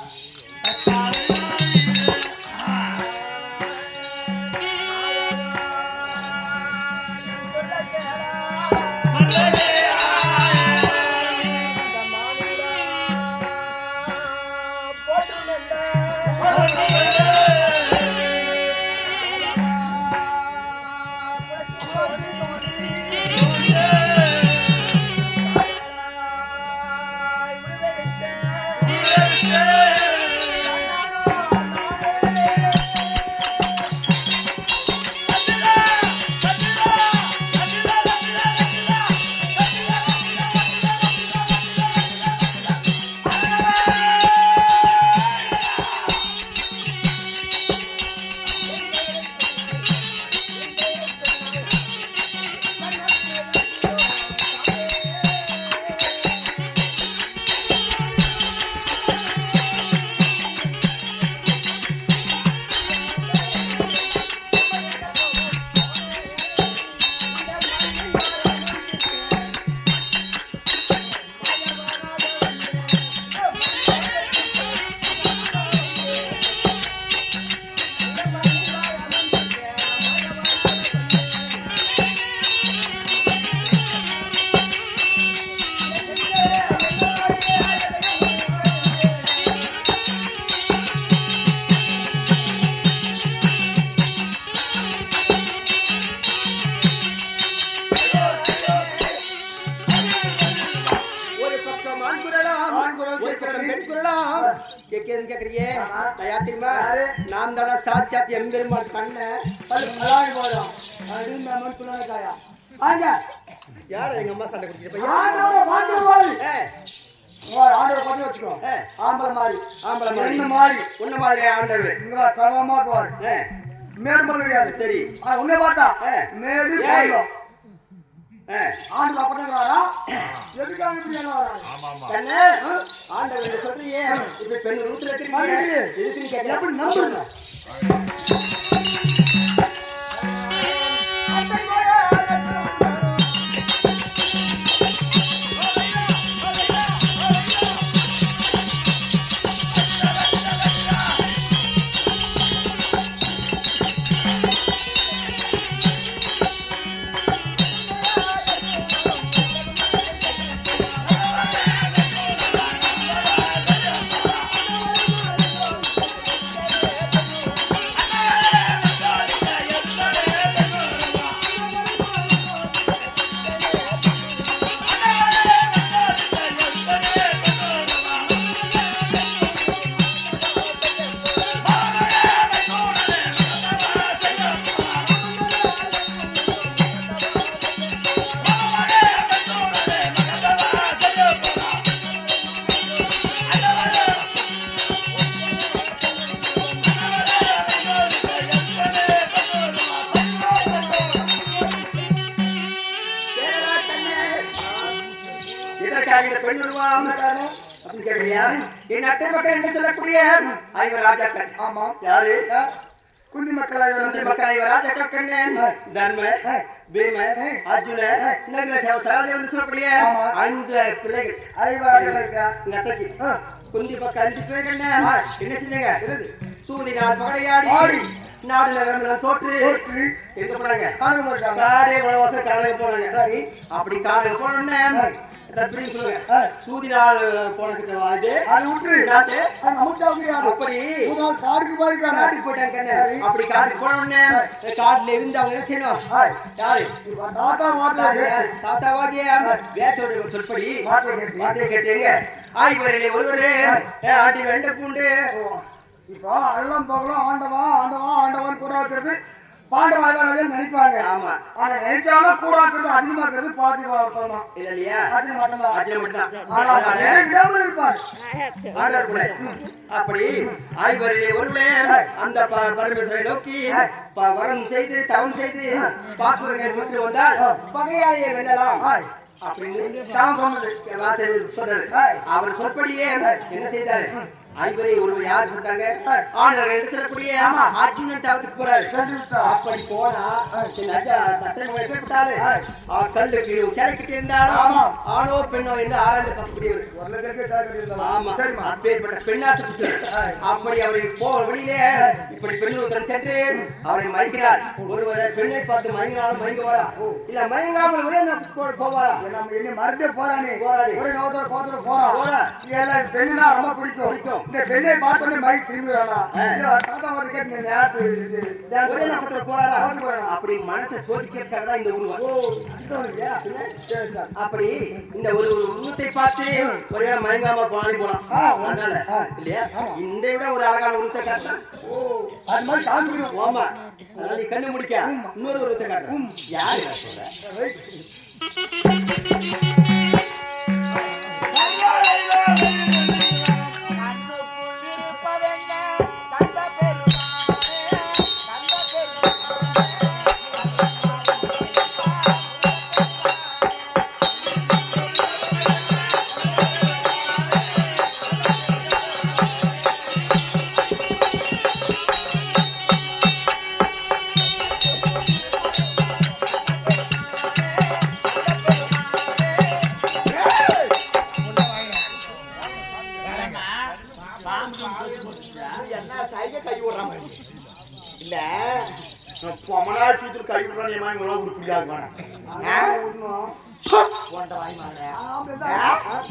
இதுக்கு எதுக்கு கேக்குறீங்க நான் யார் தெரியுமா நான் தானே சாட்சாத் எம்பெருமான் கண்ணன் அலாடி போறோம் அது நம்ம துணக்காயா ஆங்க யார எங்க அம்மா சண்டை குடிக்கிறப்ப ஆண்டவரை பாத்து பாரு ஆண்டவரை பண்ணி வச்சுக்கோ ஆம்பளை மாதிரி என்ன மாதிரி உன்ன மாதிரி ஆண்டவர் இங்க சமமா போவார் மேடு பண்ண முடியாது சரி உன்னை பார்த்தா மேடு போயிடும் ஆண்டு அப்பதாங்கிறாரா எதுக்காக இப்படி கண்ணே ஆண்டவர் சொல்றியே இப்ப பெண் ரூட்ல இருக்கீங்க எதுக்கு நீ கேட்க எப்படி நம்புறீங்க என் அட்டை மக்கள் என்று சொல்லக்கூடிய ஐவர் ராஜாக்கள் ஆமா யாரு குந்தி மக்கள் ராஜாக்கள் கண்ணன் தர்ம பீம அர்ஜுன நகுல சகோதரர் என்று சொல்லக்கூடிய அந்த பிள்ளைகள் எங்க அத்தைக்கு குந்தி பக்கம் 5 பேர் கண்ணன் என்ன செஞ்சாங்க சூதி நாள் படையாடி நாடு நகரம் தோற்று எங்க போறாங்க காடே வனவாசம் காடே போறாங்க சரி அப்படி காடே போனோன்னே சூதினால் போனதுக்கு அது விட்டு அப்படி காடுக்கு காட்டுக்கு போயிட்டாங்க அப்படி காட்டுக்கு போனோடனே காட்டுல இருந்து அவங்க என்ன செய்யணும் யாரு தாத்தா வாகிய வேசோட சொல்படி வார்த்தை கேட்டீங்க ஆய்வரையிலே ஒருவரு ஆட்டி வெண்ட பூண்டு இப்போ எல்லாம் போகலாம் ஆண்டவா ஆண்டவா ஆண்டவான்னு கூட வைக்கிறது பாண்டவார்கள் நினைப்பாங்க ஆமா ஆனா நினைச்சாலும் கூட இருக்கிறது அதிகமா இருக்கிறது பாட்டி சொல்லலாம் இல்ல இல்லையா அப்படி ஆய்வரிலே ஒருவனே அந்த பரமேஸ்வரை நோக்கி வரம் செய்து தவம் செய்து பார்ப்பவர்கள் சுற்றி வந்தால் பகையாளியை வெல்லலாம் அப்படின்னு சொன்னாரு அவர் சொல்படியே என்ன செய்தாரு ஐவரை ஒருவர் யார் கொடுத்தாங்க ஆண்டவர் என்று சொல்லக்கூடிய அர்ஜுனன் தவத்துக்கு போறாரு அப்படி போனா கல்லுக்கு சிலைக்கிட்டு இருந்தாலும் ஆணோ பெண்ணோ என்று ஆராய்ந்து பார்க்கக்கூடியவர் பெண்ணாசை அப்படி அவரை போற வழியிலே இப்படி பெண்ணு சென்று அவரை மயக்கிறார் ஒருவர் பெண்ணை பார்த்து மயங்கினாலும் மயங்க வரா இல்ல மயங்காமல் ஒரே போவாரா என்ன மறந்தே போறானே ஒரே நோத்தோட கோத்தோட போறா பெண்ணுனா ரொம்ப பிடிக்கும் இந்த பெண்ணை பார்த்தோன்னே மைக் திரும்புறானா தாத்தா வந்து கேட்டு ஒரே நோக்கத்துல போறாரா அப்படி மனசை சோதிக்கிறதுக்காக இந்த உருவம் அப்படி இந்த ஒரு உருவத்தை பார்த்து ஒரே மயங்காம போனாலும் போலாம் அதனால இல்லையா இந்த விட ஒரு அழகான உருவத்தை காட்டலாம் அது மாதிரி காமிக்கணும் ஆமா அதனால நீ கண்ணு முடிக்க இன்னொரு உருவத்தை காட்டலாம் யாரு சொல்ற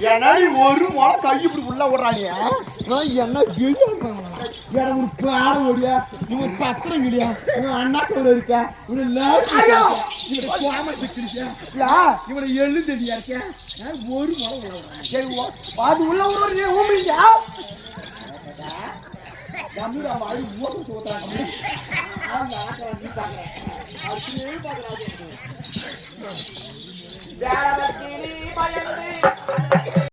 என்னடி ஒரு முளை கை இப்படி உள்ள விடுறாங்க என்ன பாடம் ஓடியா இவன் பத்திரம் இல்லையா இவன் அண்ணாக்கோட இருக்கா இவனை எழு தெரியா இருக்கேன் ஒரு முளை உள்ள விடுறாங்க அது உள்ள விடுறது ஊமிங்க தமிழ் அவன் அழி மூக்கு தூத்தாங்க நான் நாக்க நீ பாக்குறேன் அப்படியே பாக்குறாங்க